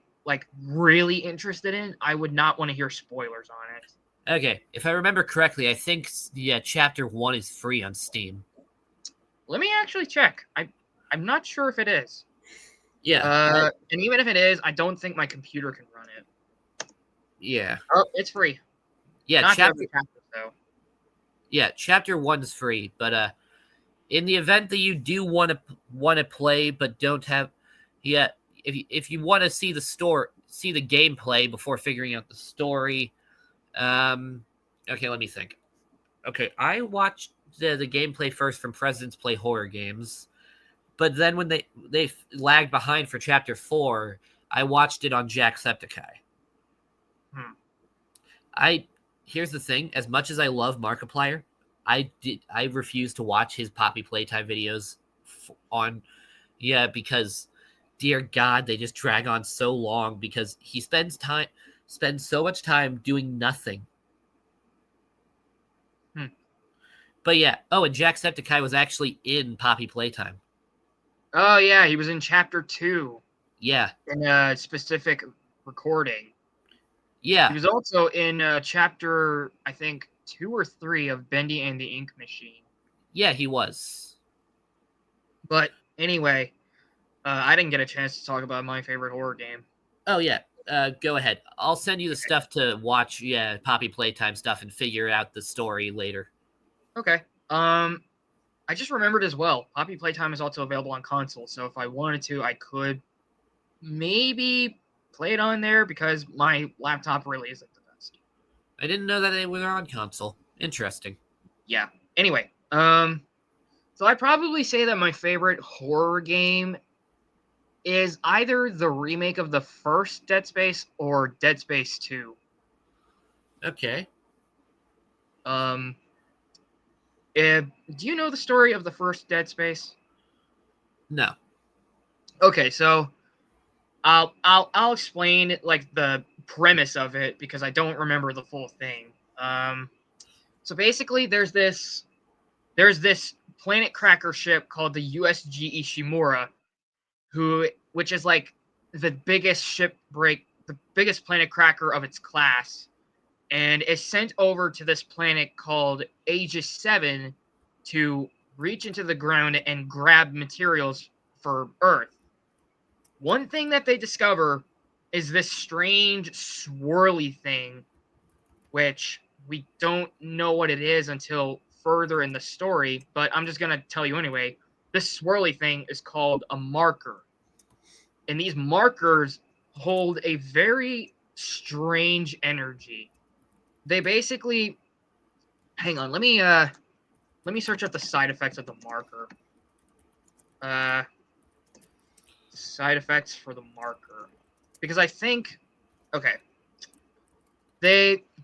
really interested in, I would not want to hear spoilers on it. Okay, if I remember correctly, I think chapter 1 is free on Steam. Let me actually check. I'm not sure if it is. Yeah. And even if it is, I don't think my computer can run it. Yeah. Oh, it's free. Yeah. Not Chapter. every chapter though. Yeah. Chapter 1's free, but in the event that you do want to play but don't have, yeah, if you want to see the gameplay before figuring out the story, okay, let me think. Okay, I watched the gameplay first from Presidents Play Horror Games, but then when they lagged behind for Chapter 4, I watched it on Jacksepticeye. I Here's the thing: as much as I love Markiplier, I refuse to watch his Poppy Playtime videos on, yeah, because dear God, they just drag on so long because he spends so much time doing nothing. But yeah, oh, and Jacksepticeye was actually in Poppy Playtime. Oh yeah, he was in chapter 2. Yeah. In a specific recording. Yeah. He was also in chapter, I think, 2 or 3 of Bendy and the Ink Machine. Yeah, he was. But anyway, I didn't get a chance to talk about my favorite horror game. Oh yeah, go ahead. I'll send you the stuff to watch. Yeah, Poppy Playtime stuff and figure out the story later. Okay. I just remembered as well. Poppy Playtime is also available on console, so if I wanted to, I could maybe play it on there because my laptop really isn't the best. I didn't know that they were on console. Interesting. Yeah. Anyway, so I'd probably say that my favorite horror game is either the remake of the first Dead Space or Dead Space 2. Okay. Do you know the story of the first Dead Space? No. Okay, so I'll explain like the premise of it because I don't remember the full thing. So basically, there's this planet cracker ship called the USG Ishimura, which is like the biggest shipbreak, the biggest planet cracker of its class, and is sent over to this planet called Aegis 7 to reach into the ground and grab materials for Earth. One thing that they discover is this strange swirly thing, which we don't know what it is until further in the story, but I'm just going to tell you anyway. This swirly thing is called a marker. And these markers hold a very strange energy. They basically, hang on, let me search up the side effects of the marker. Side effects for the marker, because I think, okay,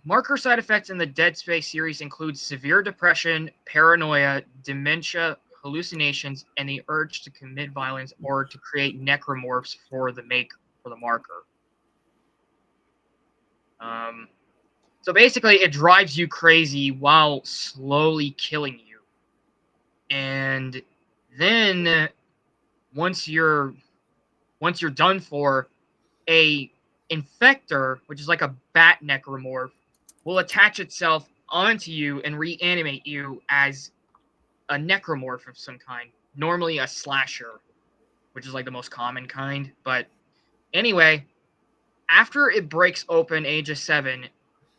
marker side effects in the Dead Space series include severe depression, paranoia, dementia, hallucinations, and the urge to commit violence or to create necromorphs for the marker. So basically, it drives you crazy while slowly killing you. And then once you're done for, a infector, which is like a bat necromorph, will attach itself onto you and reanimate you as a necromorph of some kind. Normally a slasher, which is like the most common kind. But anyway, after it breaks open Aegis 7,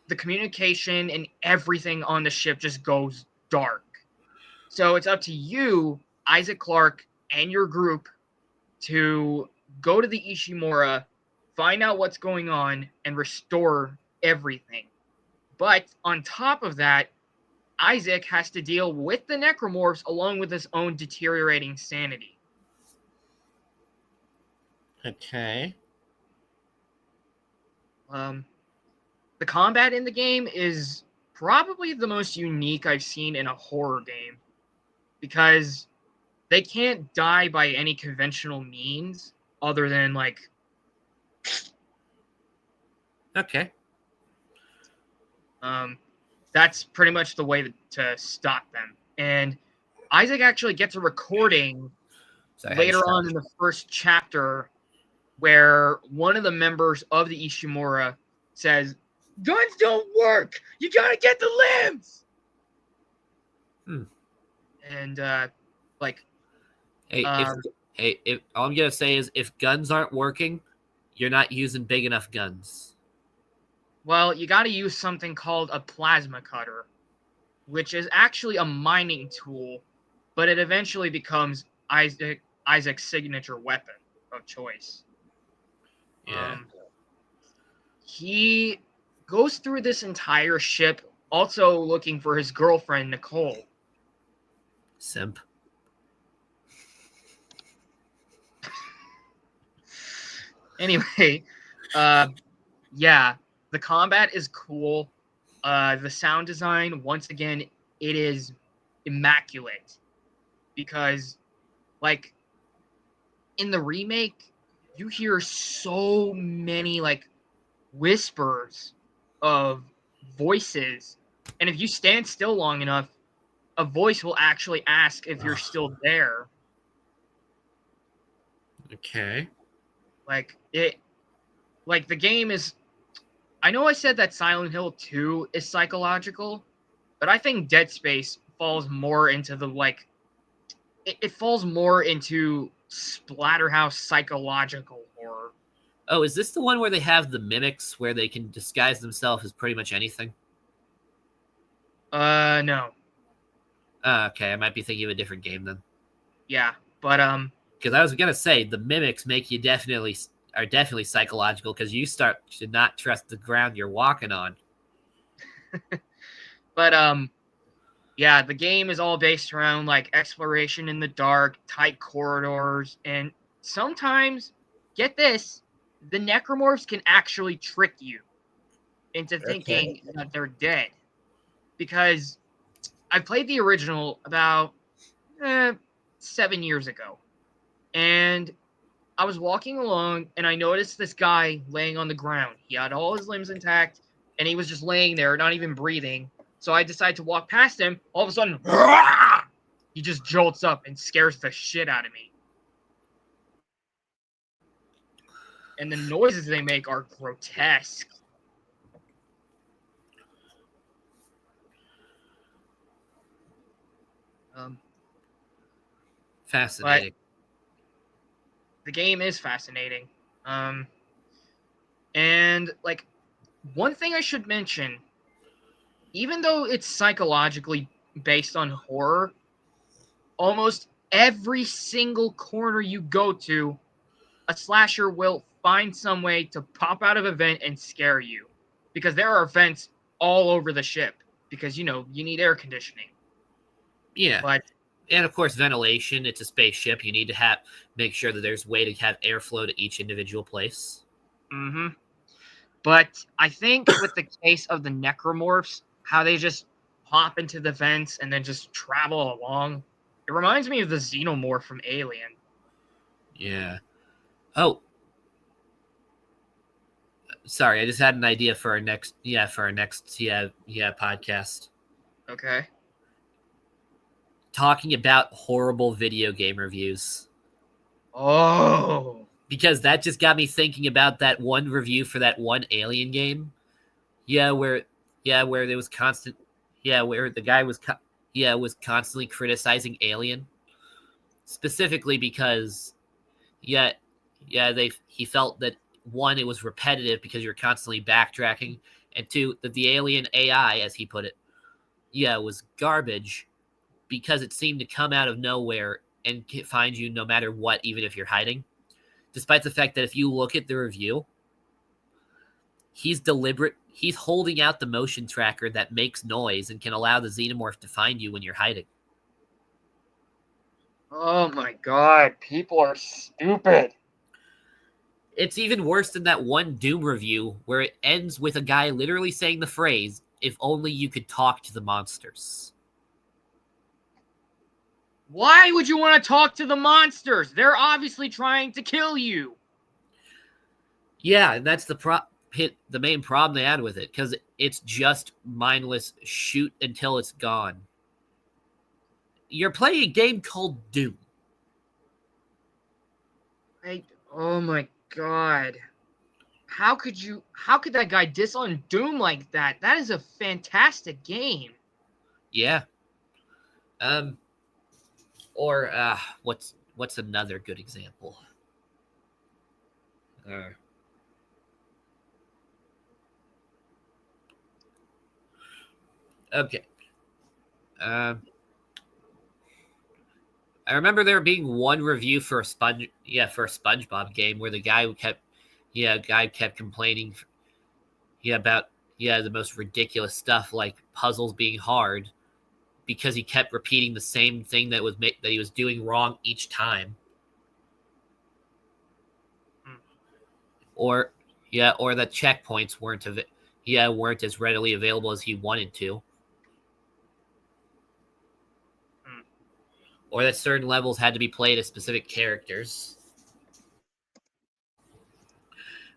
the communication and everything on the ship just goes dark. So it's up to you, Isaac Clarke, and your group to go to the Ishimura, find out what's going on, and restore everything. But on top of that, Isaac has to deal with the necromorphs along with his own deteriorating sanity. Okay. The combat in the game is probably the most unique I've seen in a horror game because they can't die by any conventional means other than like. Okay. That's pretty much the way to stop them. And Isaac actually gets a recording later on in the first chapter where one of the members of the Ishimura says, "Guns don't work. You gotta get the limbs." And Like, Hey, um, if all I'm gonna say is if guns aren't working, you're not using big enough guns. well, you got to use something called a plasma cutter, which is actually a mining tool, but it eventually becomes Isaac's signature weapon of choice. Yeah. He goes through this entire ship also looking for his girlfriend, Nicole. Simp. Anyway, yeah, the combat is cool. The sound design, once again, it is immaculate because, like, in the remake, you hear so many like whispers of voices, and if you stand still long enough, a voice will actually ask if you're still there. Okay. Like it, like the game is. I know I said that Silent Hill 2 is psychological, but I think Dead Space falls more into the like. It falls more into Splatterhouse psychological horror. Oh, is this the one where they have the mimics where they can disguise themselves as pretty much anything? No, Okay, I might be thinking of a different game then. yeah, but Because I was gonna say the mimics make you are definitely psychological because you start to not trust the ground you're walking on. but yeah, the game is all based around like exploration in the dark, tight corridors, and sometimes, get this, the necromorphs can actually trick you into thinking that they're dead. Because I played the original about 7 years ago, and I was walking along and I noticed this guy laying on the ground. He had all his limbs intact, and he was just laying there, not even breathing. So I decided to walk past him. All of a sudden, he just jolts up and scares the shit out of me. And the noises they make are grotesque. Fascinating. The game is fascinating. And like one thing I should mention, even though it's psychologically based on horror, almost every single corner you go to, a slasher will find some way to pop out of a vent and scare you. Because there are vents all over the ship. Because, you need air conditioning. Yeah. But And of course, ventilation. It's a spaceship. You need to make sure that there's a way to have airflow to each individual place. Mm-hmm. But I think with the case of the necromorphs, how they just pop into the vents and then just travel along, it reminds me of the xenomorph from Alien. Yeah. Oh, sorry. I just had an idea for our next podcast. Okay. Talking about horrible video game reviews. Oh. Because that just got me thinking about that one review for that one Alien game. Where there was where the guy was was constantly criticizing Alien, specifically because he felt that one, it was repetitive because you're constantly backtracking, and two, that the Alien AI, as he put it, was garbage because it seemed to come out of nowhere and find you no matter what, even if you're hiding. Despite the fact that if you look at the review, he's holding out the motion tracker that makes noise and can allow the xenomorph to find you when you're hiding. Oh my god, people are stupid. It's even worse than that one Doom review where it ends with a guy literally saying the phrase, "If only you could talk to the monsters." Why would you want to talk to the monsters? They're obviously trying to kill you. Yeah, and that's the main problem they had with it, because it's just mindless shoot until it's gone. You're playing a game called Doom. Oh my god. How could that guy diss on Doom like that? That is a fantastic game. Yeah. Or what's another good example? Okay. I remember there being one review for a SpongeBob game where the guy kept complaining about the most ridiculous stuff like puzzles being hard because he kept repeating the same thing that he was doing wrong each time. Or that checkpoints weren't as readily available as he wanted to. Or that certain levels had to be played as specific characters.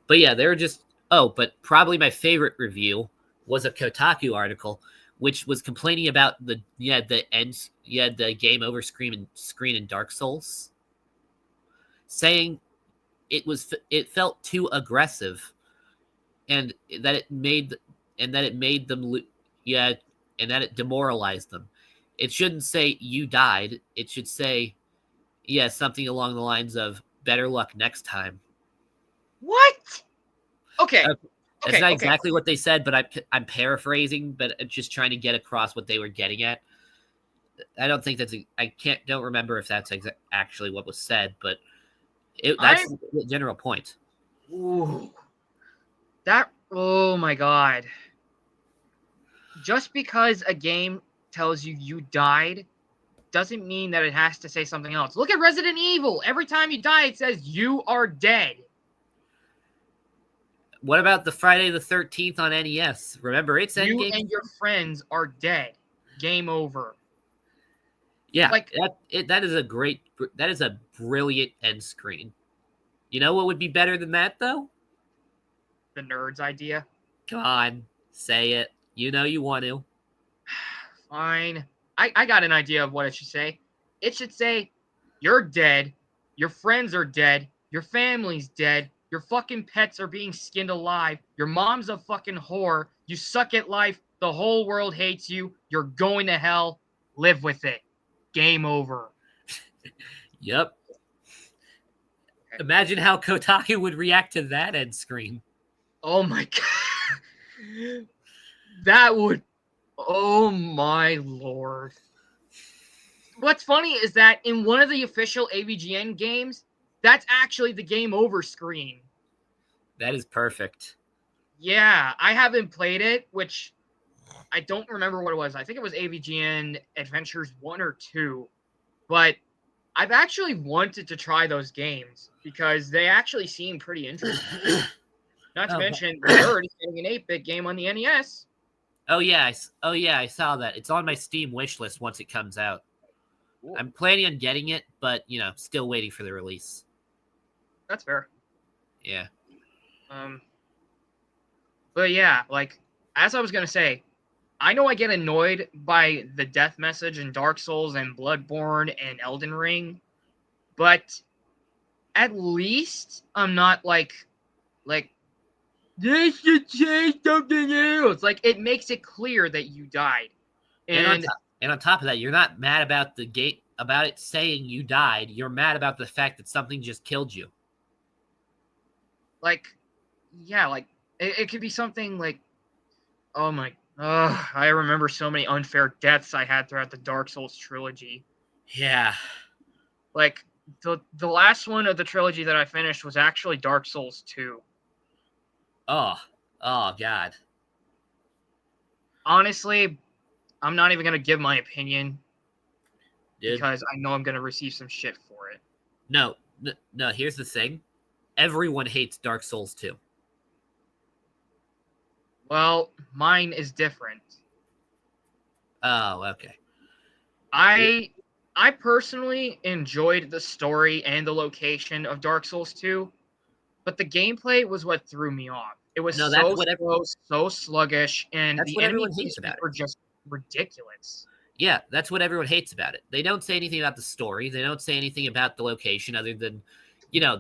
But yeah, they were just but probably my favorite review was a Kotaku article which was complaining about the game over screen in Dark Souls, saying it felt too aggressive and that it made them and that it demoralized them. It shouldn't say you died. It should say something along the lines of better luck next time. What? Okay. That's not exactly what they said, but I'm paraphrasing, but I'm just trying to get across what they were getting at. I don't think don't remember if that's actually what was said, but that's the general point. Ooh. Oh my god. Just because a game tells you died doesn't mean that it has to say something else. Look at Resident Evil. Every time you die, it says you are dead. What about the Friday the 13th on NES? Remember, its endgame? You and your friends are dead. Game over. Yeah, that is a brilliant end screen. You know what would be better than that, though? The nerd's idea. Come on, say it. You know you want to. Fine. I got an idea of what it should say. It should say, you're dead, your friends are dead, your family's dead, your fucking pets are being skinned alive, your mom's a fucking whore, you suck at life, the whole world hates you, you're going to hell, live with it. Game over. Yep. Okay. Imagine how Kotaku would react to that end screen. Oh my god. That would... Oh my lord. What's funny is that in one of the official AVGN games, that's actually the game over screen. That is perfect. Yeah, I haven't played it, which I don't remember what it was. I think it was AVGN Adventures 1 or 2. But I've actually wanted to try those games because they actually seem pretty interesting. Not to mention, Nerd is getting an 8-bit game on the NES. Oh yeah, I saw that. It's on my Steam wish list once it comes out. Cool. I'm planning on getting it, but still waiting for the release. That's fair. Yeah. But yeah, like as I was gonna say, I know I get annoyed by the death message in Dark Souls and Bloodborne and Elden Ring, but at least I'm not like this should say something else. Like it makes it clear that you died. And on top of that, you're not mad about about it saying you died. You're mad about the fact that something just killed you. Like, yeah, like it could be something like, oh my, I remember so many unfair deaths I had throughout the Dark Souls trilogy. Yeah. Like the last one of the trilogy that I finished was actually Dark Souls 2. Oh God. Honestly, I'm not even going to give my opinion. Dude. Because I know I'm going to receive some shit for it. No, here's the thing. Everyone hates Dark Souls 2. Well, mine is different. Oh, okay. I personally enjoyed the story and the location of Dark Souls 2, but the gameplay was what threw me off. It was so sluggish, and the enemies were just ridiculous. Yeah, that's what everyone hates about it. They don't say anything about the story. They don't say anything about the location other than,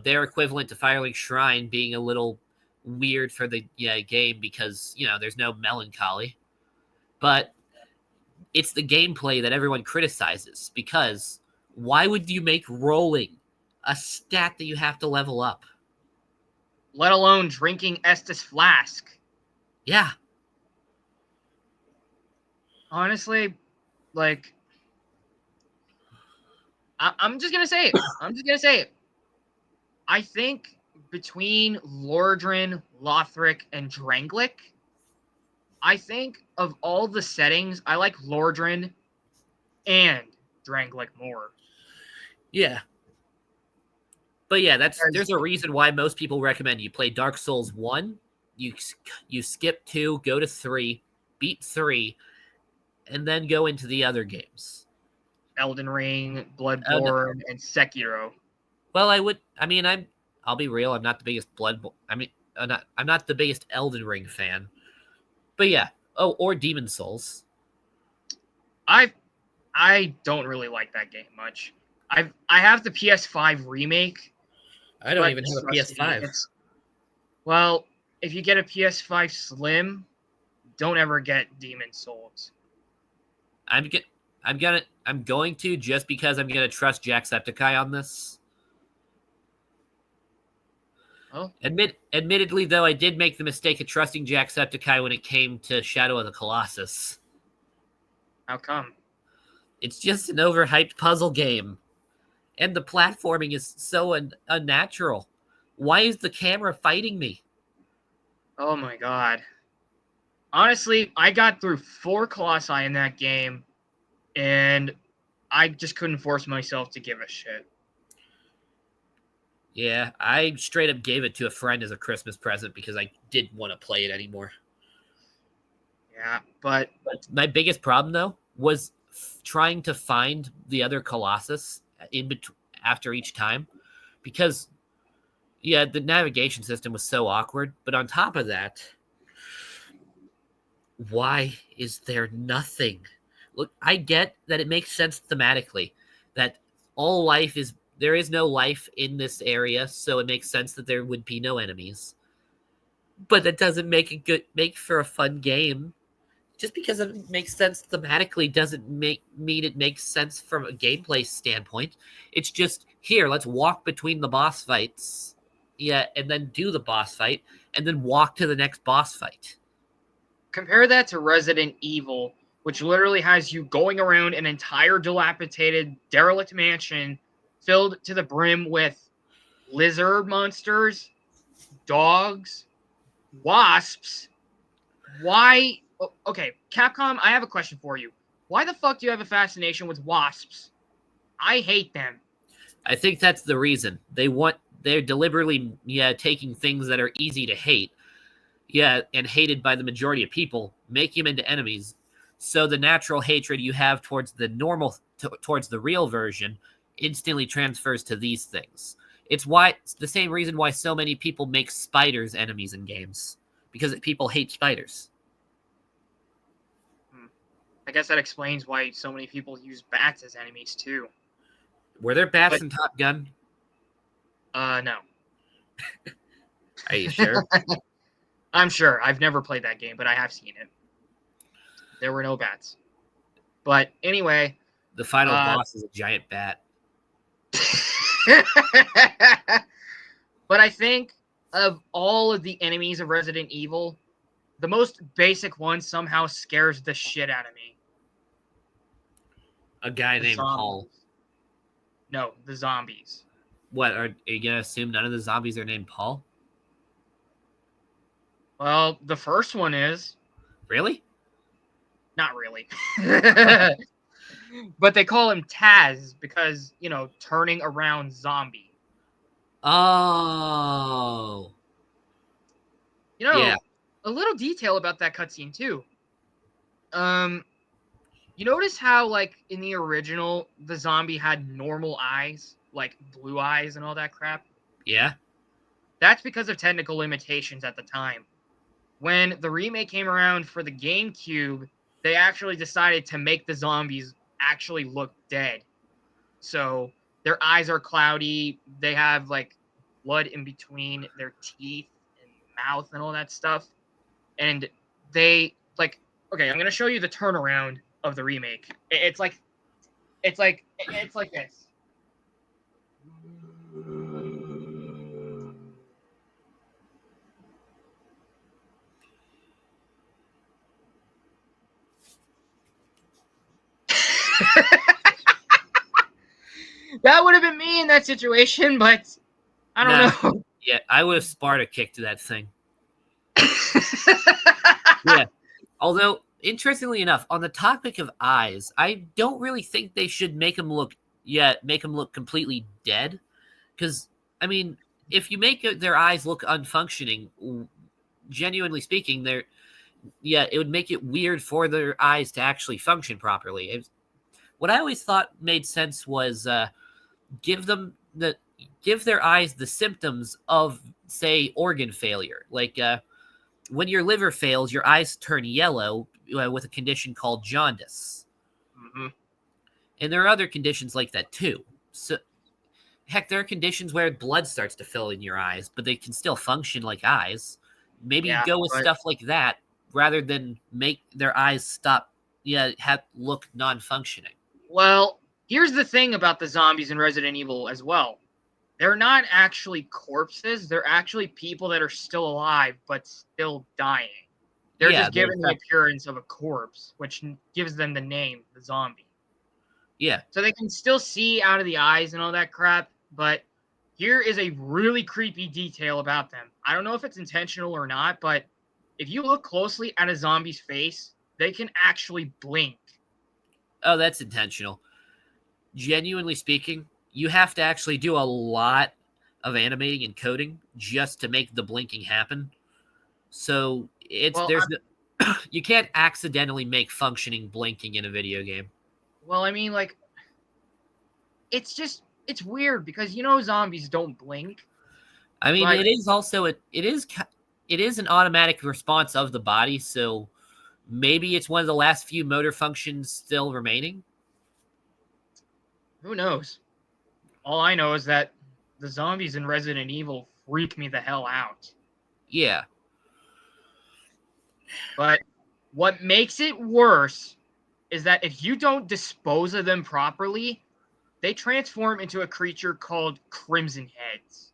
their equivalent to Firelink Shrine being a little weird for the game because, there's no melancholy. But it's the gameplay that everyone criticizes because Why would you make rolling a stat that you have to level up? Let alone drinking Estus Flask. Yeah. Honestly, like, I'm just gonna say it. I think between Lordran, Lothric, and Dranglick, I think of all the settings, I like Lordran and Dranglick more. Yeah. But yeah, Because there's a reason why most people recommend you play Dark Souls 1, you skip 2, go to 3, beat 3, and then go into the other games. Elden Ring, No, Bloodborne, and Sekiro. well, I'll be real, I'm not the biggest I'm not the biggest Elden Ring fan. But yeah, or Demon Souls. I don't really like that game much. I have the PS5 remake, I don't but even have a trust me, PS5. well, if you get a PS5 Slim, don't ever get Demon Souls. I'm going to just because I'm gonna trust Jacksepticeye on this. Oh, Admittedly, though, I did make the mistake of trusting Jacksepticeye when it came to Shadow of the Colossus. how come? It's just an overhyped puzzle game, and the platforming is so unnatural. Why is the camera fighting me? Oh my god. Honestly, I got through 4 Colossi in that game, and I just couldn't force myself to give a shit. Yeah, I straight up gave it to a friend as a Christmas present because I didn't want to play it anymore. Yeah, but But my biggest problem, though, was trying to find the other Colossus in between after each time, because yeah, the navigation system was so awkward. But on top of that, why is there nothing? Look, I get that it makes sense thematically that all life is there is no life in this area, so it makes sense that there would be no enemies. But that doesn't make for a fun game. Just because it makes sense thematically doesn't mean it makes sense from a gameplay standpoint. It's just here, let's walk between the boss fights. Yeah, and then do the boss fight, and then walk to the next boss fight. compare that to Resident Evil, which literally has you going around an entire dilapidated, derelict mansion filled to the brim with lizard monsters, dogs, wasps. Why? Okay, Capcom, I have a question for you. Why the fuck do you have a fascination with wasps? I hate them. I think that's the reason. They're deliberately taking things that are easy to hate, and hated by the majority of people, make them into enemies. So the natural hatred you have towards towards the real version instantly transfers to these things. It's the same reason why so many people make spiders enemies in games, because people hate spiders. I guess that explains why so many people use bats as enemies too. Were there bats But- in Top Gun? No. Are you sure? I'm sure. I've never played that game, but I have seen it. There were no bats. But anyway, The final boss is a giant bat. but I think of all of the enemies of Resident Evil, the most basic one somehow scares the shit out of me. A guy The named zombies. Paul. No, the zombies. What, are you gonna assume none of the zombies are named Paul? Well, the first one is. Really? Not really. But they call him Taz because, turning around zombie. Oh. Yeah. A little detail about that cutscene too. You notice how, like, in the original, the zombie had normal eyes, like blue eyes and all that crap? Yeah. That's because of technical limitations at the time. When the remake came around for the GameCube, they actually decided to make the zombies actually look dead. So their eyes are cloudy. They have, like, blood in between their teeth and mouth and all that stuff. And they, like, okay, I'm going to show you the turnaround of the remake. It's like this. That would have been me in that situation, but I don't know. Yeah, I would have Sparta kicked that thing. Yeah. Although, interestingly enough, on the topic of eyes, I don't really think they should make them look completely dead. Because, I mean, if you make their eyes look unfunctioning, genuinely speaking, it would make it weird for their eyes to actually function properly. What I always thought made sense was give their eyes the symptoms of, say, organ failure. Like when your liver fails, your eyes turn yellow with a condition called jaundice. Mm-hmm. And there are other conditions like that too. So, heck, there are conditions where blood starts to fill in your eyes, but they can still function like eyes. Maybe Yeah, go with but- stuff like that rather than make their eyes look non-functioning. Well, here's the thing about the zombies in Resident Evil as well. They're not actually corpses. They're actually people that are still alive but still dying. They're Yeah, just given the appearance of a corpse, which gives them the name, the zombie. Yeah. So they can still see out of the eyes and all that crap, but here is a really creepy detail about them. I don't know if it's intentional or not, but if you look closely at a zombie's face, they can actually blink. Oh, that's intentional. Genuinely speaking, you have to actually do a lot of animating and coding just to make the blinking happen. So you can't accidentally make functioning blinking in a video game. Well, I mean, like, it's weird because zombies don't blink. I mean, it is an automatic response of the body, so maybe it's one of the last few motor functions still remaining. Who knows? All I know is that the zombies in Resident Evil freak me the hell out. Yeah. But what makes it worse is that if you don't dispose of them properly, they transform into a creature called Crimson Heads.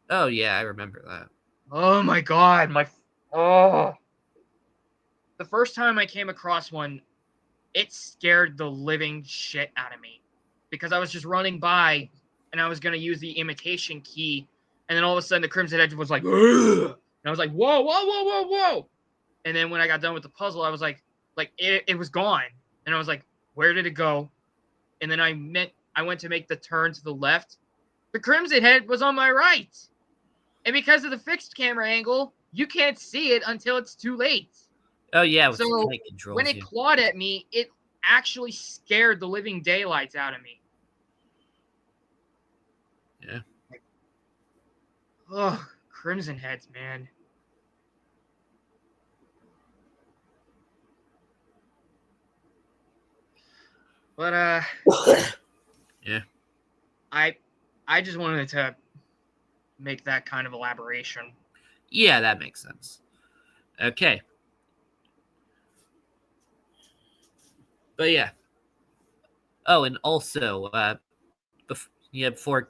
Oh, yeah, I remember that. Oh my god, the first time I came across one, it scared the living shit out of me. Because I was just running by, and I was going to use the imitation key, and then all of a sudden the Crimson Head was like, ugh! And I was like, whoa, whoa, whoa, whoa, whoa! And then when I got done with the puzzle, I was like it was gone. And I was like, where did it go? And then I went to make the turn to the left. The Crimson Head was on my right. And because of the fixed camera angle, you can't see it until it's too late. Oh, yeah. So when it clawed at me, it actually scared the living daylights out of me. Yeah. Oh, Crimson Heads, man. But yeah. I just wanted to make that kind of elaboration. Yeah, that makes sense. Okay. But yeah. Oh, and also, before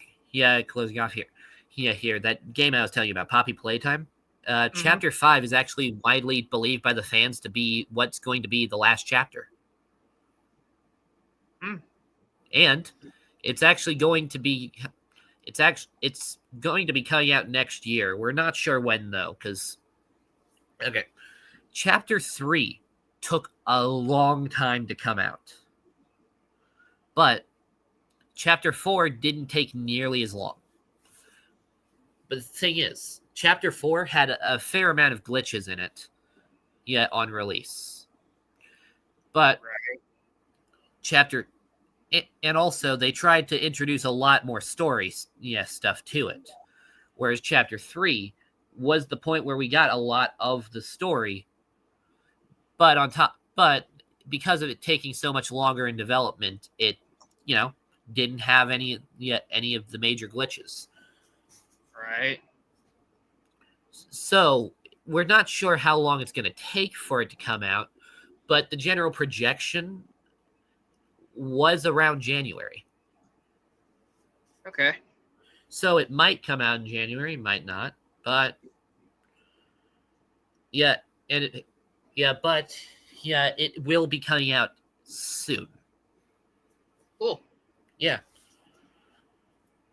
closing off here, that game I was telling you about, Poppy Playtime, Chapter 5 is actually widely believed by the fans to be what's going to be the last chapter. And it's actually going to be coming out next year. We're not sure when though, because Chapter 3 took a long time to come out. But Chapter 4 didn't take nearly as long. But the thing is, Chapter 4 had a fair amount of glitches in it on release. But and also they tried to introduce a lot more story stuff to it. Whereas Chapter 3 was the point where we got a lot of the story. But because of it taking so much longer in development, it, didn't have any of the major glitches. Right. So we're not sure how long it's going to take for it to come out, but the general projection was around January. Okay. So it might come out in January, might not, but it will be coming out soon. Cool. Yeah.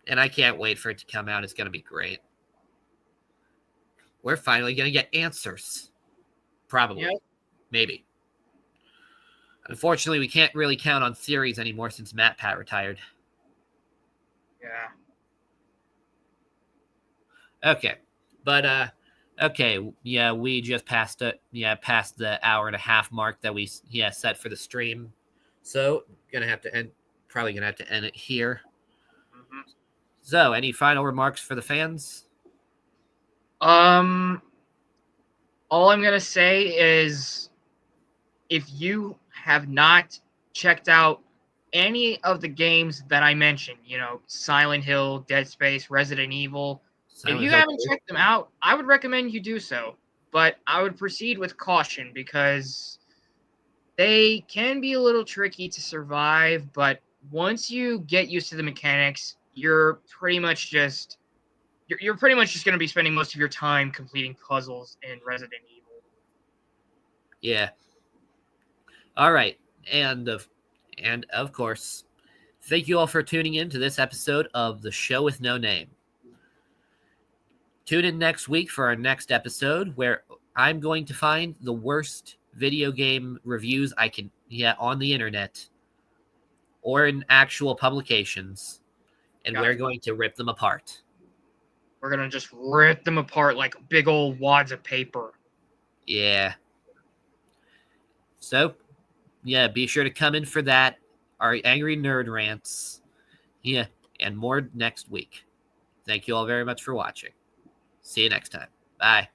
And I can't wait for it to come out. It's going to be great. We're finally going to get answers. Probably. Yep. Maybe. Unfortunately, we can't really count on series anymore since MatPat retired. Yeah. Okay. But, okay. Yeah, we just passed past the hour and a half mark that we set for the stream. So, probably going to have to end it here. Mm-hmm. So, any final remarks for the fans? All I'm gonna say is, if you have not checked out any of the games that I mentioned, Silent Hill, Dead Space, Resident Evil, if you haven't checked them out, I would recommend you do so. But I would proceed with caution because they can be a little tricky to survive, but once you get used to the mechanics, you're pretty much just going to be spending most of your time completing puzzles in Resident Evil. Yeah. All right. And of course, thank you all for tuning in to this episode of The Show with No Name. Tune in next week for our next episode where I'm going to find the worst video game reviews I can on the internet or in actual publications, and we're going to rip them apart. We're going to just rip them apart like big old wads of paper. Yeah. So, be sure to come in for that, our Angry Nerd Rants, and more next week. Thank you all very much for watching. See you next time. Bye.